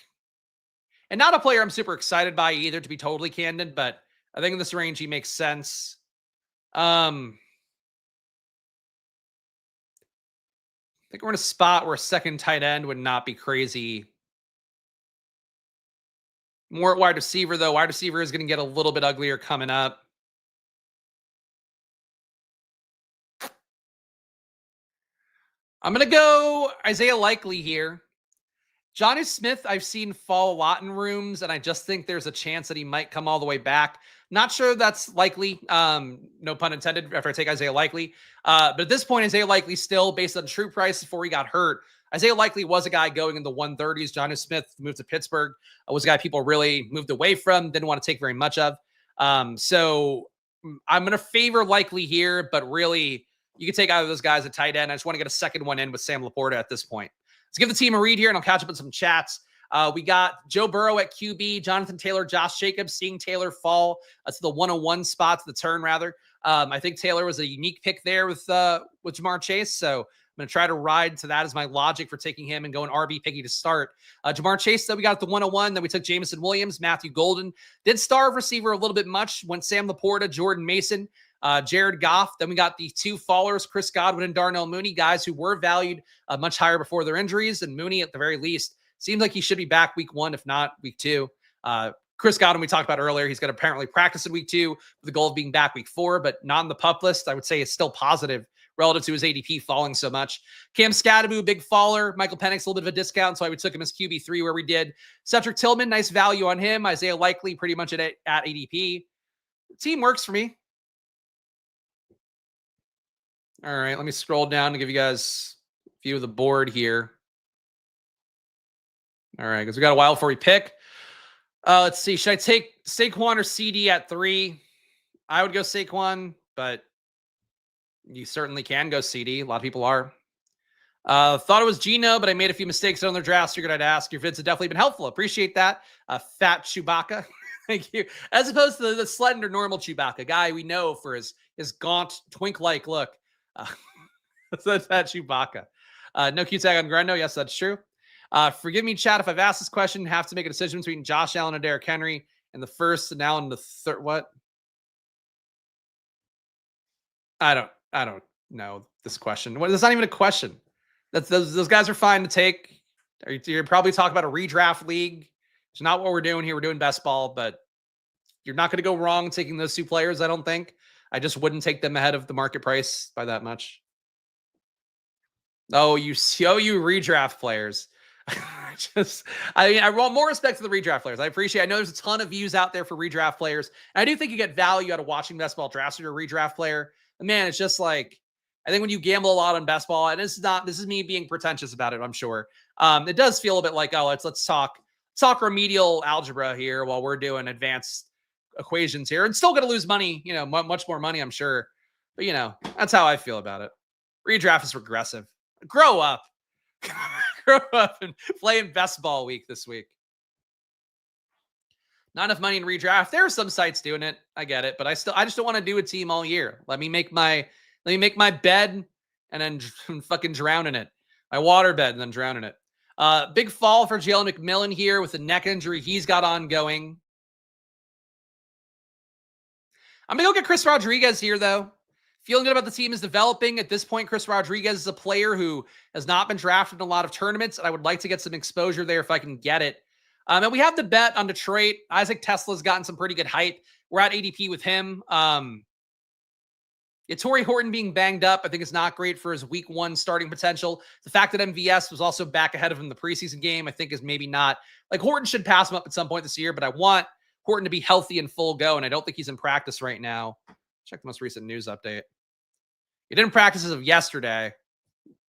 And not a player I'm super excited by either, to be totally candid, but I think in this range he makes sense. I think we're in a spot where a second tight end would not be crazy. More at wide receiver, though. Wide receiver is going to get a little bit uglier coming up. I'm going to go Isaiah Likely here. Johnny Smith, I've seen fall a lot in rooms, and I just think there's a chance that he might come all the way back. Not sure that's likely, no pun intended, after I take Isaiah Likely. But at this point, Isaiah Likely still, based on true price before he got hurt, Isaiah Likely was a guy going in the 130s. Johnny Smith moved to Pittsburgh, was a guy people really moved away from, didn't want to take very much of. So I'm going to favor Likely here, but really, you can take either of those guys at tight end. I just want to get a second one in with Sam Laporta at this point. Let's give the team a read here, and I'll catch up with some chats. We got Joe Burrow at QB, Jonathan Taylor, Josh Jacobs, seeing Taylor fall to the 101 spot, to the turn, rather. I think Taylor was a unique pick there with Jamar Chase, so I'm going to try to ride to that as my logic for taking him and going RB picky to start. Jamar Chase, though, we got at the 101. Then we took Jamison Williams, Matthew Golden. Did starve receiver a little bit much. Went Sam Laporta, Jordan Mason. Jared Goff. Then we got the two fallers, Chris Godwin and Darnell Mooney, guys who were valued much higher before their injuries. And Mooney, at the very least, seems like he should be back week 1, if not week 2. Chris Godwin, we talked about earlier, he's going to apparently practice in week 2 with the goal of being back week 4, but not on the PUP list. I would say it's still positive relative to his ADP falling so much. Cam Scatterbo, big faller. Michael Penix, a little bit of a discount, so I would took him as QB3 where we did. Cedric Tillman, nice value on him. Isaiah Likely, pretty much at ADP. The team works for me. All right, let me scroll down to give you guys a view of the board here. All right, because we got a while before we pick. Let's see. Should I take Saquon or CD at 3? I would go Saquon, but you certainly can go CD. A lot of people are. Thought it was Gino, but I made a few mistakes on their drafts. Figured I'd ask. Your vids have definitely been helpful. Appreciate that. Fat Chewbacca. Thank you. As opposed to the slender, normal Chewbacca, guy we know for his gaunt, twink-like look. That's Fat Chewbacca. No Q tag on Grundo. Yes, that's true. Forgive me, chat, if I've asked this question. Have to make a decision between Josh Allen and Derrick Henry in the first and now in the third. What? I don't know this question. What? That's not even a question. Those guys are fine to take. You're probably talking about a redraft league. It's not what we're doing here. We're doing best ball, but you're not going to go wrong taking those two players, I don't think. I just wouldn't take them ahead of the market price by that much. Oh, you redraft players. I want more respect to the redraft players. I know there's a ton of views out there for redraft players. And I do think you get value out of watching best ball drafts with your redraft player. And man, it's just like, I think when you gamble a lot on best ball, and this is me being pretentious about it, I'm sure. It does feel a bit like, oh, let's talk remedial algebra here while we're doing advanced equations here, and still going to lose money, much more money, I'm sure. But that's how I feel about it. Redraft is regressive. Grow up. Grow up and play in best ball week this week. Not enough money in redraft. There are some sites doing it. I get it, but I just don't want to do a team all year. Let me make my bed and then fucking drown in it. My water bed and then drown in it. Big fall for Jalen McMillan here with the neck injury he's got ongoing. I'm going to go get Chris Rodriguez here, though. Feeling good about the team is developing. At this point, Chris Rodriguez is a player who has not been drafted in a lot of tournaments, and I would like to get some exposure there if I can get it. And we have the bet on Detroit. Isaac Tesla's gotten some pretty good hype. We're at ADP with him. Torrey Horton being banged up, I think is not great for his week 1 starting potential. The fact that MVS was also back ahead of him in the preseason game, I think is maybe not. Like, Horton should pass him up at some point this year, but I want Horton to be healthy and full go, and I don't think he's in practice right now. Check the most recent news update. He didn't practice as of yesterday.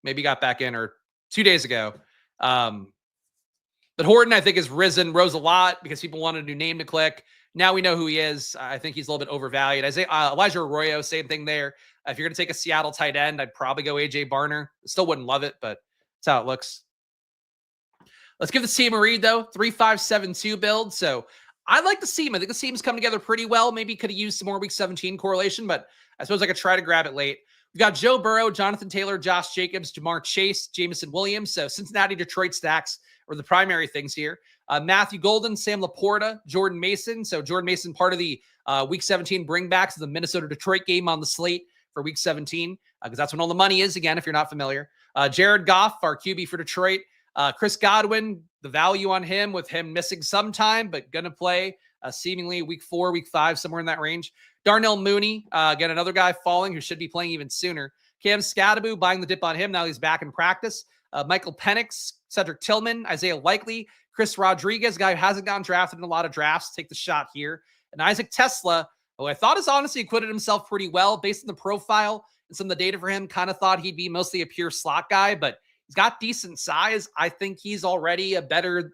Maybe got back in or 2 days ago. But Horton, I think, has rose a lot because people wanted a new name to click. Now we know who he is. I think he's a little bit overvalued. Elijah Arroyo, same thing there. If you're going to take a Seattle tight end, I'd probably go A.J. Barner. Still wouldn't love it, but that's how it looks. Let's give the team a read, though. 3-5-7-2 build. So I like the seam. I think the seam's come together pretty well. Maybe could have used some more week 17 correlation, but I suppose I could try to grab it late. We've got Joe Burrow, Jonathan Taylor, Josh Jacobs, Jamar Chase, Jameson Williams. So Cincinnati, Detroit stacks are the primary things here. Matthew Golden, Sam Laporta, Jordan Mason. So Jordan Mason, part of the week 17 bringbacks of the Minnesota-Detroit game on the slate for week 17, because that's when all the money is, again, if you're not familiar. Jared Goff, our QB for Detroit. Chris Godwin, the value on him with him missing some time, but going to play seemingly week 4, week 5, somewhere in that range. Darnell Mooney, again, another guy falling who should be playing even sooner. Cam Scatterbo, buying the dip on him. Now he's back in practice. Michael Penix, Cedric Tillman, Isaiah Likely, Chris Rodriguez, guy who hasn't gotten drafted in a lot of drafts, take the shot here. And Isaac Tesla, who I thought has honestly acquitted himself pretty well based on the profile and some of the data for him. Kind of thought he'd be mostly a pure slot guy, but he's got decent size. I think he's already a better,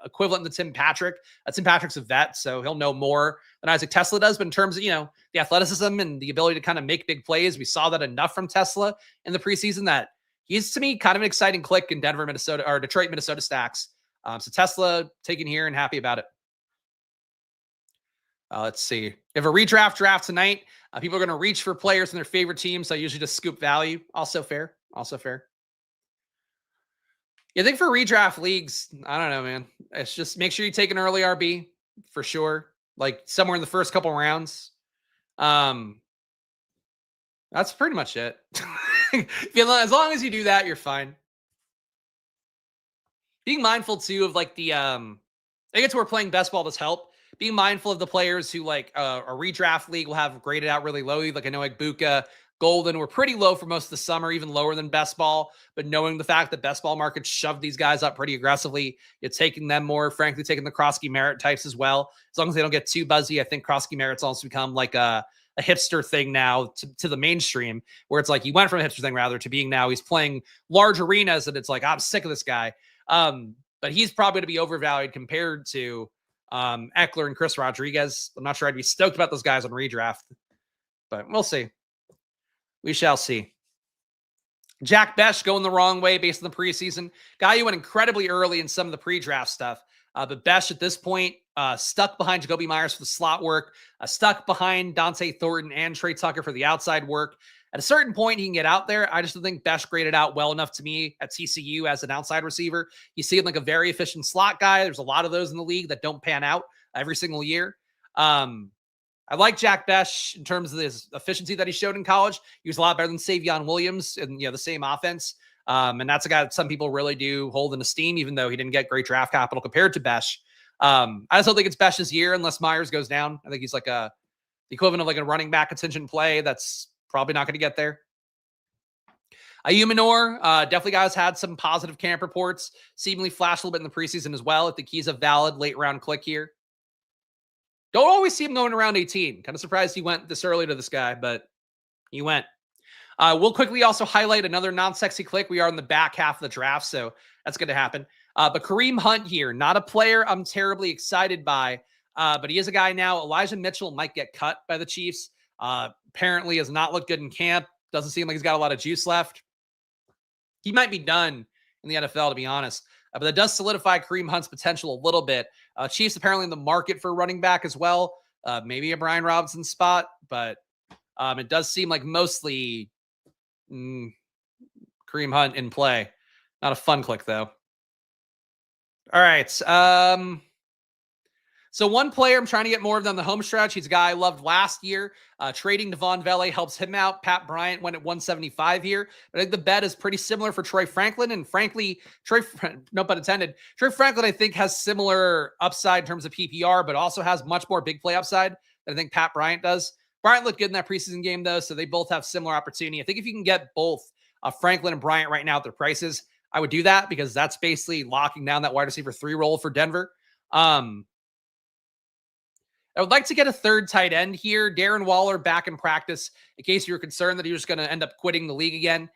equivalent to Tim Patrick. Tim Patrick's a vet, so he'll know more than Isaac Tesla does. But in terms of, the athleticism and the ability to kind of make big plays, we saw that enough from Tesla in the preseason that he's, to me, kind of an exciting click in Denver, Minnesota, or Detroit, Minnesota stacks. So Tesla taken here and happy about it. Let's see. If a redraft draft tonight, people are going to reach for players from their favorite teams. So I usually just scoop value. Also fair. Yeah, I think for redraft leagues, I don't know, man. It's just make sure you take an early RB for sure. Like somewhere in the first couple rounds. That's pretty much it. As long as you do that, you're fine. Being mindful too of like the I think it's where playing best ball does help. Being mindful of the players who like a redraft league will have graded out really low. Like I know like Buka, Golden were pretty low for most of the summer, even lower than best ball. But knowing the fact that best ball markets shoved these guys up pretty aggressively, it's taking them more, frankly, taking the Krosky Merit types as well. As long as they don't get too buzzy, I think Krosky Merit's also become like a hipster thing now to the mainstream, where it's like he went from a hipster thing rather to being now he's playing large arenas and it's like, I'm sick of this guy. But he's probably going to be overvalued compared to Eckler and Chris Rodriguez. I'm not sure I'd be stoked about those guys on redraft, but we'll see. We shall see. Jack Besh going the wrong way based on the preseason. Guy who went incredibly early in some of the pre-draft stuff. But Besh at this point, stuck behind Jacoby Myers for the slot work, stuck behind Dante Thornton and Trey Tucker for the outside work. At a certain point, he can get out there. I just don't think Besh graded out well enough to me at TCU as an outside receiver. You see him like a very efficient slot guy. There's a lot of those in the league that don't pan out every single year. I like Jack Besh in terms of his efficiency that he showed in college. He was a lot better than Savion Williams in the same offense. And that's a guy that some people really do hold in esteem, even though he didn't get great draft capital compared to Besh. I just don't think it's Besh's year unless Myers goes down. I think he's like the equivalent of like a running back contingent play that's probably not going to get there. Ayumanor, definitely guys had some positive camp reports, seemingly flashed a little bit in the preseason as well. I think he's a valid late round click here. Don't always see him going around 18. Kind of surprised he went this early to this guy, but he went. We'll quickly also highlight another non-sexy click. We are in the back half of the draft, so that's going to happen. But Kareem Hunt here, not a player I'm terribly excited by, but he is a guy now. Elijah Mitchell might get cut by the Chiefs. Apparently has not looked good in camp. Doesn't seem like he's got a lot of juice left. He might be done in the NFL, to be honest. But that does solidify Kareem Hunt's potential a little bit. Chiefs apparently in the market for running back as well. Maybe a Brian Robinson spot, but it does seem like mostly Kareem Hunt in play. Not a fun click, though. All right. So one player I'm trying to get more of on the home stretch. He's a guy I loved last year. Trading Devon Vele helps him out. Pat Bryant went at 175 here. But I think the bet is pretty similar for Troy Franklin. And frankly, no pun intended, Troy Franklin, I think, has similar upside in terms of PPR, but also has much more big play upside than I think Pat Bryant does. Bryant looked good in that preseason game, though, so they both have similar opportunity. I think if you can get both Franklin and Bryant right now at their prices, I would do that because that's basically locking down that wide receiver 3 role for Denver. I would like to get a third tight end here. Darren Waller back in practice in case you were concerned that he was going to end up quitting the league again,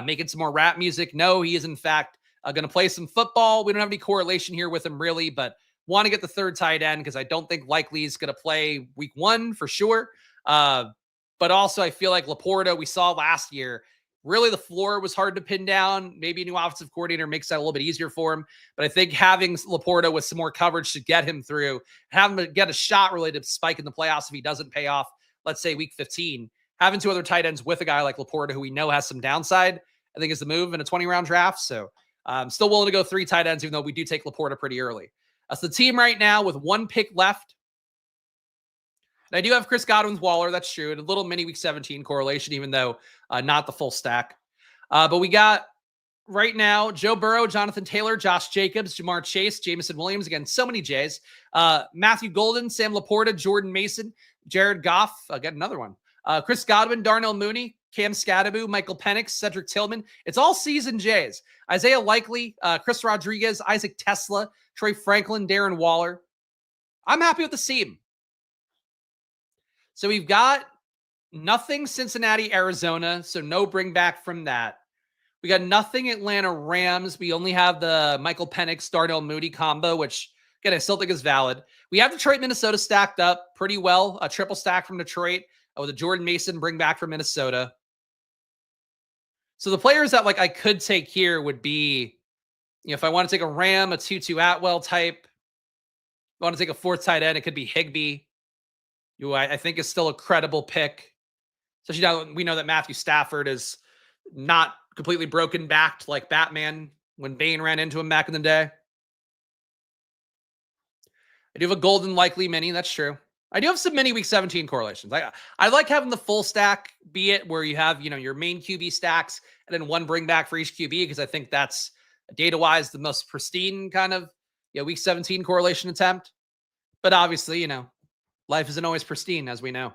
making some more rap music. No, he is in fact going to play some football. We don't have any correlation here with him really, but want to get the third tight end because I don't think likely he's going to play week 1 for sure. But also I feel like Laporta, we saw last year, really the floor was hard to pin down. Maybe a new offensive coordinator makes that a little bit easier for him. But I think having Laporta with some more coverage to get him through, have him get a shot really to spike in the playoffs if he doesn't pay off, let's say week 15. Having 2 other tight ends with a guy like Laporta, who we know has some downside, I think is the move in a 20-round draft. So I'm still willing to go 3 tight ends, even though we do take Laporta pretty early. That's the team right now with 1 pick left. And I do have Chris Godwin's Waller. That's true. And a little mini week 17 correlation, even though not the full stack. But we got right now Joe Burrow, Jonathan Taylor, Josh Jacobs, Jamar Chase, Jameson Williams. Again, so many J's. Matthew Golden, Sam Laporta, Jordan Mason, Jared Goff. Again, another one. Chris Godwin, Darnell Mooney, Cam Scadaboo, Michael Penix, Cedric Tillman. It's all season J's. Isaiah Likely, Chris Rodriguez, Isaac Tesla, Troy Franklin, Darren Waller. I'm happy with the team. So we've got nothing Cincinnati, Arizona, so no bring back from that. We got nothing Atlanta Rams. We only have the Michael Penix, Darnell Mooney combo, which, again, I still think is valid. We have Detroit, Minnesota stacked up pretty well. A triple stack from Detroit with a Jordan Mason bring back from Minnesota. So the players that I could take here would be, if I want to take a Ram, a Tutu Atwell type. If I want to take a 4th tight end, it could be Higbee, who I think is still a credible pick. Especially now we know that Matthew Stafford is not completely broken backed like Batman when Bane ran into him back in the day. I do have a Golden Likely mini. That's true. I do have some mini week 17 correlations. I like having the full stack, be it where you have, your main QB stacks and then one bring back for each QB, because I think that's data-wise the most pristine kind of week 17 correlation attempt. But obviously, life isn't always pristine, as we know.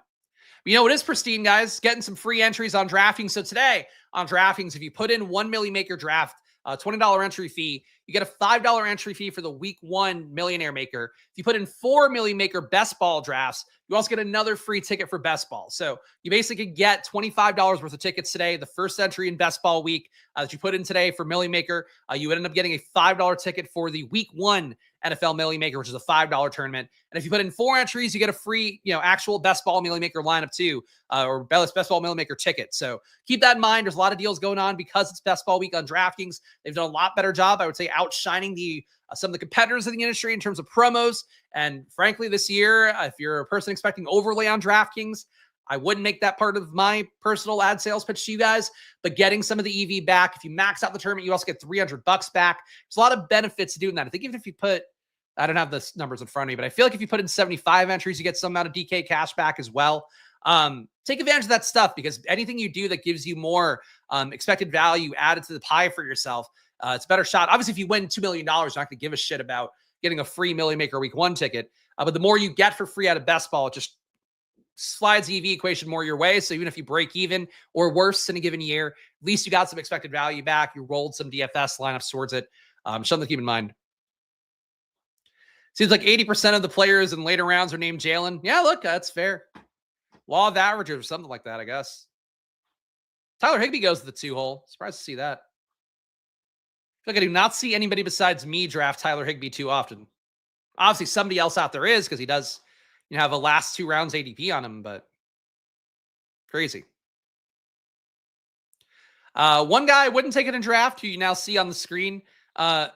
But what is pristine, guys? Getting some free entries on DraftKings. So today on DraftKings, if you put in 1 Milli Maker draft, $20 entry fee, you get a $5 entry fee for the week 1 Millionaire Maker. If you put in 4 Milli Maker best ball drafts, you also get another free ticket for best ball. So you basically get $25 worth of tickets today. The first entry in best ball week that you put in today for Milli Maker, you would end up getting a $5 ticket for the week 1 NFL Milli Maker, which is a $5 tournament. And if you put in 4 entries, you get a free, actual best ball Milli Maker lineup too, or best ball Milli Maker ticket. So keep that in mind. There's a lot of deals going on because it's best ball week on DraftKings. They've done a lot better job, I would say, outshining some of the competitors in the industry in terms of promos. And frankly, this year, if you're a person expecting overlay on DraftKings, I wouldn't make that part of my personal ad sales pitch to you guys, but getting some of the EV back, if you max out the tournament, you also get $300 back. There's a lot of benefits to doing that. I think even if you put, I don't have the numbers in front of me, but I feel like if you put in 75 entries, you get some amount of DK cash back as well. Take advantage of that stuff, because anything you do that gives you more expected value added to the pie for yourself, it's a better shot. Obviously, if you win $2 million, you're not going to give a shit about getting a free Milli Maker week 1 ticket. But the more you get for free out of best ball, it just slides the EV equation more your way. So even if you break even or worse in a given year, at least you got some expected value back. You rolled some DFS lineups towards it. Something to keep in mind. Seems like 80% of the players in later rounds are named Jalen. Yeah, look, that's fair. Law of averages or something like that, I guess. Tyler Higbee goes to the 2-hole. Surprised to see that. I feel like I do not see anybody besides me draft Tyler Higbee too often. Obviously, somebody else out there is, because he does have a last 2 rounds ADP on him, but crazy. One guy I wouldn't take it in draft, who you now see on the screen,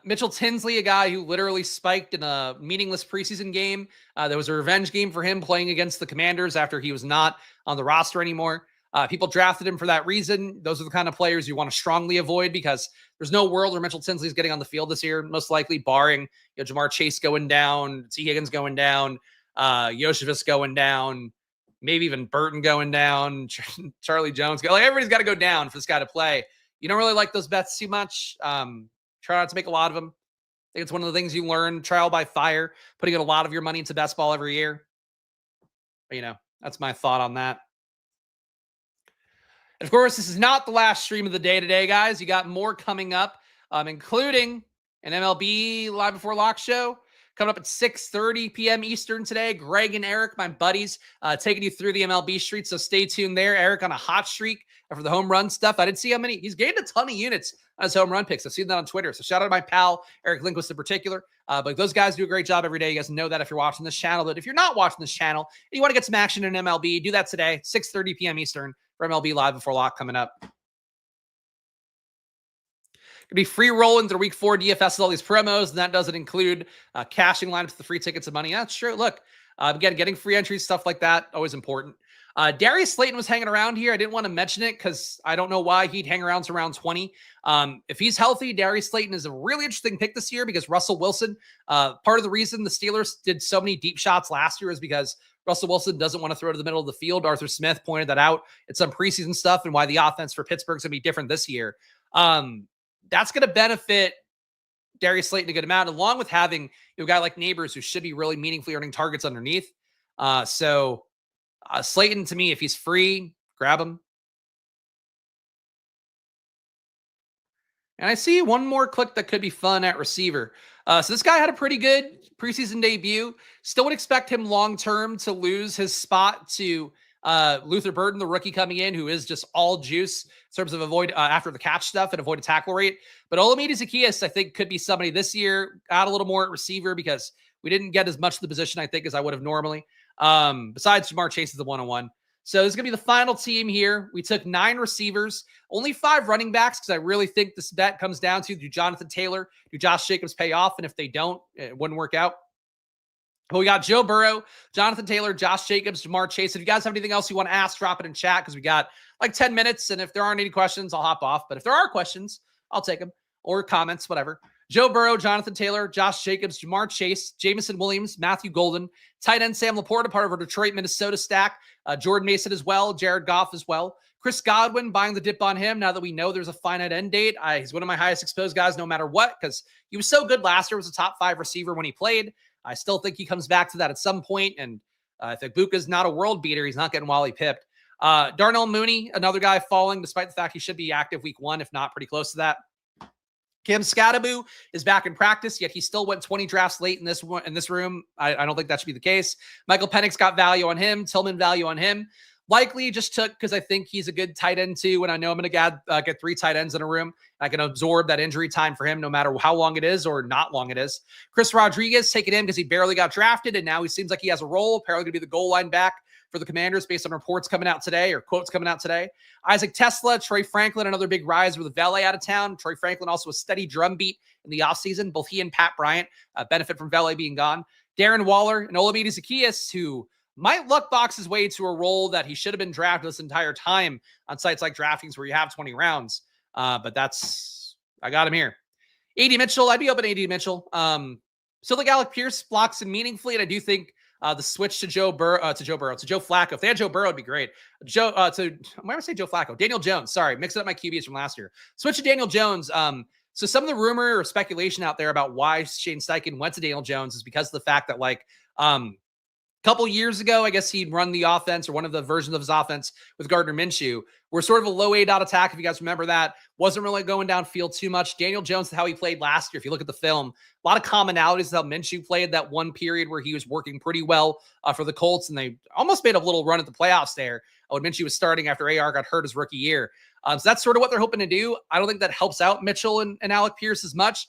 Mitchell Tinsley, a guy who literally spiked in a meaningless preseason game. There was a revenge game for him playing against the Commanders after he was not on the roster anymore. People drafted him for that reason. Those are the kind of players you want to strongly avoid, because there's no world where Mitchell Tinsley is getting on the field this year, most likely barring Jamar Chase going down, T. Higgins going down, Yoshevich going down, maybe even Burton going down, Charlie Jones. Everybody's got to go down for this guy to play. You don't really like those bets too much. Try not to make a lot of them. I think it's one of the things you learn trial by fire, putting in a lot of your money into best ball every year. But, that's my thought on that. And of course, this is not the last stream of the day today, guys. You got more coming up, including an MLB Live Before Lock show coming up at 6:30 p.m. Eastern today. Greg and Eric, my buddies, taking you through the MLB street. So stay tuned there. Eric on a hot streak for the home run stuff. I didn't see how many. He's gained a ton of units on his home run picks. I've seen that on Twitter. So shout out to my pal, Eric Lindquist in particular. But those guys do a great job every day. You guys know that if you're watching this channel. But if you're not watching this channel and you want to get some action in MLB, do that today, 6:30 p.m. Eastern for MLB Live Before Lock coming up. Could be free rolling through week 4 DFS with all these promos, and that doesn't include cashing lineups with the free tickets and money. Yeah, sure. Look, again, getting free entries, stuff like that, always important. Darius Slayton was hanging around here. I didn't want to mention it because I don't know why he'd hang around to round 20. If he's healthy, Darius Slayton is a really interesting pick this year, because Russell Wilson, part of the reason the Steelers did so many deep shots last year is because Russell Wilson doesn't want to throw to the middle of the field. Arthur Smith pointed that out at some preseason stuff, and why the offense for Pittsburgh is going to be different this year. That's going to benefit Darius Slayton a good amount, along with having a guy like Neighbors, who should be really meaningfully earning targets underneath. Slayton, to me, if he's free, grab him. And I see one more click that could be fun at receiver. So this guy had a pretty good preseason debut. Still would expect him long-term to lose his spot to Luther Burden, the rookie coming in, who is just all juice in terms of avoid after the catch stuff and avoid a tackle rate. But Olamide Zaccheaus, I think, could be somebody this year. Got a little more at receiver because we didn't get as much of the position, I think, as I would have normally. Besides Jamar Chase is the 101. So this is going to be the final team here. We took 9 receivers, only 5 running backs, because I really think this bet comes down to, do Jonathan Taylor, do Josh Jacobs pay off? And if they don't, it wouldn't work out. But we got Joe Burrow, Jonathan Taylor, Josh Jacobs, Jamar Chase. If you guys have anything else you want to ask, drop it in chat, because we got like 10 minutes. And if there aren't any questions, I'll hop off. But if there are questions, I'll take them, or comments, whatever. Joe Burrow, Jonathan Taylor, Josh Jacobs, Jamar Chase, Jamison Williams, Matthew Golden, tight end Sam Laporta, part of our Detroit, Minnesota stack, Jordan Mason as well, Jared Goff as well. Chris Godwin, buying the dip on him now that we know there's a finite end date. He's one of my highest exposed guys no matter what, because he was so good last year, was a top 5 receiver when he played. I still think he comes back to that at some point, and if Ibuka's not a world beater, he's not getting Wally pipped. Darnell Mooney, another guy falling, despite the fact he should be active week 1, if not pretty close to that. Cam Scattaboo is back in practice, yet he still went 20 drafts late in this room. I don't think that should be the case. Michael Penix got value on him, Tillman value on him. Likely just took because I think he's a good tight end too, and I know I'm going to get 3 tight ends in a room. I can absorb that injury time for him no matter how long it is or not long it is. Chris Rodriguez, taking him because he barely got drafted, and now he seems like he has a role, apparently going to be the goal line back for the Commanders based on reports coming out today or quotes coming out today. Isaac Tesla, Troy Franklin, another big rise with Valet out of town. Troy Franklin also a steady drumbeat in the offseason. Both he and Pat Bryant benefit from Valet being gone. Darren Waller and Olamide Zaccheaus, who might luck box his way to a role that he should have been drafted this entire time on sites like DraftKings where you have 20 rounds. But I got him here. A.D. Mitchell, I'd be open to A.D. Mitchell. Still think Alec Pierce blocks him meaningfully, and I do think the switch to Joe Flacco. If they had Joe Burrow, it'd be great. Why would I say Joe Flacco? Daniel Jones. Sorry, mixing up my QBs from last year. Switch to Daniel Jones. So some of the rumor or speculation out there about why Shane Steichen went to Daniel Jones is because of the fact that couple years ago, I guess he'd run the offense or one of the versions of his offense with Gardner Minshew. We're sort of a low A dot attack, if you guys remember that. Wasn't really going downfield too much. Daniel Jones, how he played last year, if you look at the film, a lot of commonalities with how Minshew played that one period where he was working pretty well for the Colts, and they almost made a little run at the playoffs there when Minshew was starting after AR got hurt his rookie year. So that's sort of what they're hoping to do. I don't think that helps out Mitchell and Alec Pierce as much.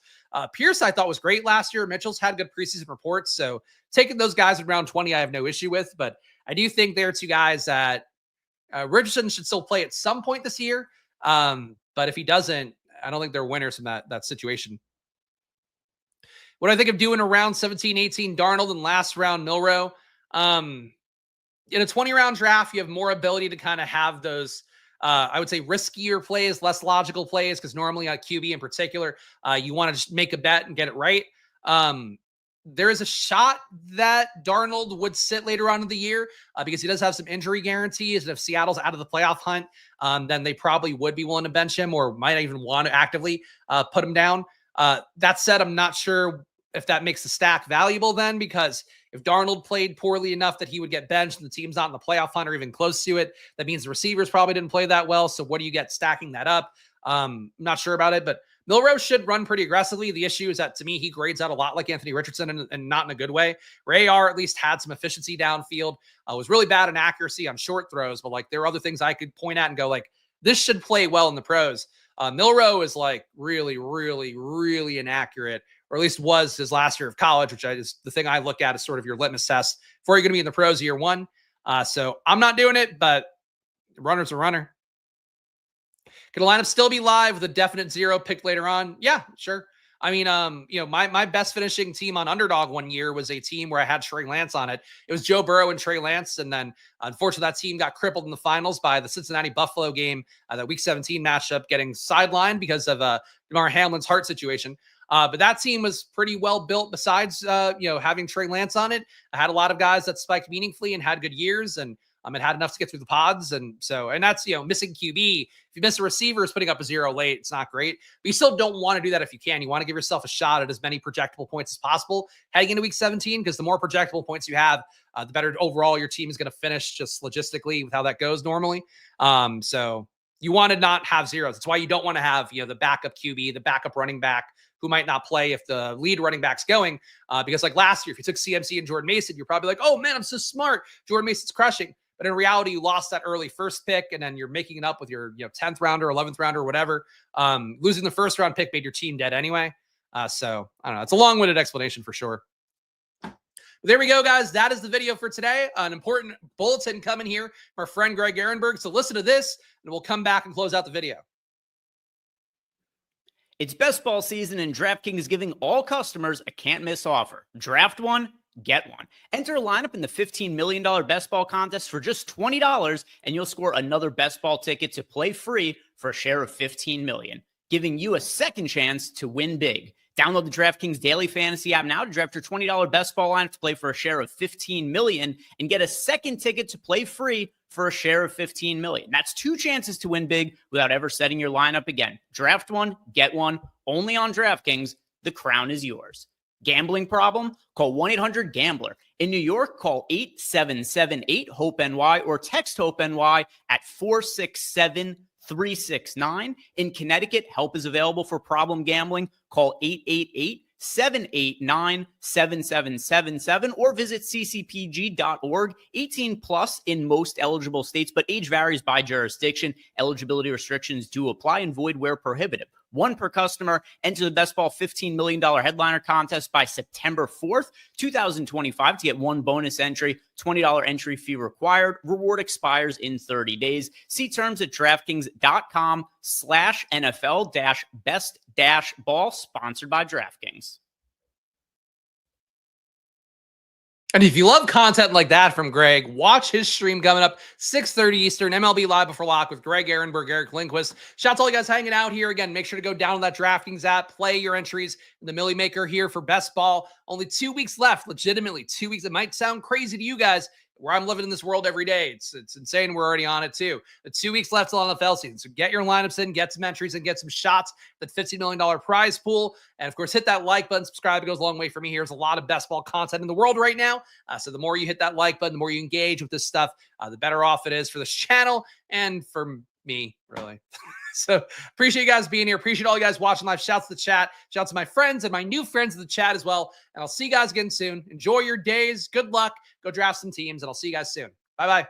Pierce, I thought, was great last year. Mitchell's had good preseason reports, so taking those guys in round 20, I have no issue with. But I do think they're 2 guys that Richardson should still play at some point this year. But if he doesn't, I don't think they're winners from that situation. What do I think of doing around 17, 18 Darnold and last round Milroe? In a 20-round draft, you have more ability to kind of have those I would say riskier plays, less logical plays, because normally on QB in particular, you want to just make a bet and get it right. There is a shot that Darnold would sit later on in the year because he does have some injury guarantees. And if Seattle's out of the playoff hunt, then they probably would be willing to bench him or might even want to actively put him down. That said, I'm not sure if that makes the stack valuable then, because if Darnold played poorly enough that he would get benched and the team's not in the playoff hunt or even close to it, that means the receivers probably didn't play that well. So what do you get stacking that up? I'm not sure about it, but Milroe should run pretty aggressively. The issue is that, to me, he grades out a lot like Anthony Richardson and not in a good way. Ray R at least had some efficiency downfield. Was really bad in accuracy on short throws, but there are other things I could point at and go this should play well in the pros. Milroe is really, really, really inaccurate, or at least was his last year of college, which is the thing I look at as sort of your litmus test before you're going to be in the pros year 1. So I'm not doing it, but the runner's a runner. Can the lineup still be live with a definite 0 picked later on? Yeah, sure. I mean, my best finishing team on Underdog one year was a team where I had Trey Lance on it. It was Joe Burrow and Trey Lance. And then unfortunately that team got crippled in the finals by the Cincinnati Buffalo game, that week 17 matchup getting sidelined because of DeMar Hamlin's heart situation. But that team was pretty well built besides, having Trey Lance on it. I had a lot of guys that spiked meaningfully and had good years, and it had enough to get through the pods. And that's, missing QB. If you miss a receiver, is putting up a 0 late. It's not great, but you still don't want to do that if you can. You want to give yourself a shot at as many projectable points as possible heading into week 17, because the more projectable points you have, the better overall your team is going to finish just logistically with how that goes normally. So you want to not have zeros. That's why you don't want to have, the backup QB, the backup running back who might not play if the lead running back's going. Because last year, if you took CMC and Jordan Mason, you're probably oh man, I'm so smart. Jordan Mason's crushing. But in reality, you lost that early first pick, and then you're making it up with your 10th rounder, 11th rounder, or whatever. Losing the first round pick made your team dead anyway. So I don't know. It's a long-winded explanation for sure. But there we go, guys. That is the video for today. An important bulletin coming here from our friend Greg Ehrenberg. So listen to this, and we'll come back and close out the video. It's best ball season, and DraftKings is giving all customers a can't-miss offer. Draft one, get one. Enter a lineup in the $15 million best ball contest for just $20, and you'll score another best ball ticket to play free for a share of $15 million, giving you a second chance to win big. Download the DraftKings Daily Fantasy app now to draft your $20 best ball lineup to play for a share of $15 million and get a second ticket to play free for a share of $15 million. That's 2 chances to win big without ever setting your lineup again. Draft one, get one, only on DraftKings. The crown is yours. Gambling problem? Call 1-800-GAMBLER. In New York, call 877-8-HOPE-NY or text HOPE-NY at 467-369. In Connecticut, help is available for problem gambling. Call 888-789-7777 or visit ccpg.org. 18 plus in most eligible states, but age varies by jurisdiction. Eligibility restrictions do apply and void where prohibited. 1 per customer. Enter the Best Ball $15 million headliner contest by September 4th, 2025 to get 1 bonus entry. $20 entry fee required. Reward expires in 30 days. See terms at DraftKings.com/NFL-best-ball, sponsored by DraftKings. And if you love content like that from Greg, watch his stream coming up 6:30 Eastern, MLB Live Before Lock with Greg Ehrenberg, Eric Lindquist. Shout out to all you guys hanging out here. Again, make sure to go download that DraftKings app, play your entries in the Millie Maker here for Best Ball. Only 2 weeks left, legitimately 2 weeks. It might sound crazy to you guys, where I'm living in this world every day. It's insane. We're already on it too. The 2 weeks left till NFL season. So get your lineups in, get some entries, and get some shots at that $50 million prize pool. And of course, hit that like button, subscribe. It goes a long way for me. Here's a lot of best ball content in the world right now. So the more you hit that like button, the more you engage with this stuff, the better off it is for this channel and for me, really. So appreciate you guys being here. Appreciate all you guys watching live. Shouts to the chat. Shouts to my friends and my new friends in the chat as well. And I'll see you guys again soon. Enjoy your days. Good luck. Go draft some teams, and I'll see you guys soon. Bye-bye.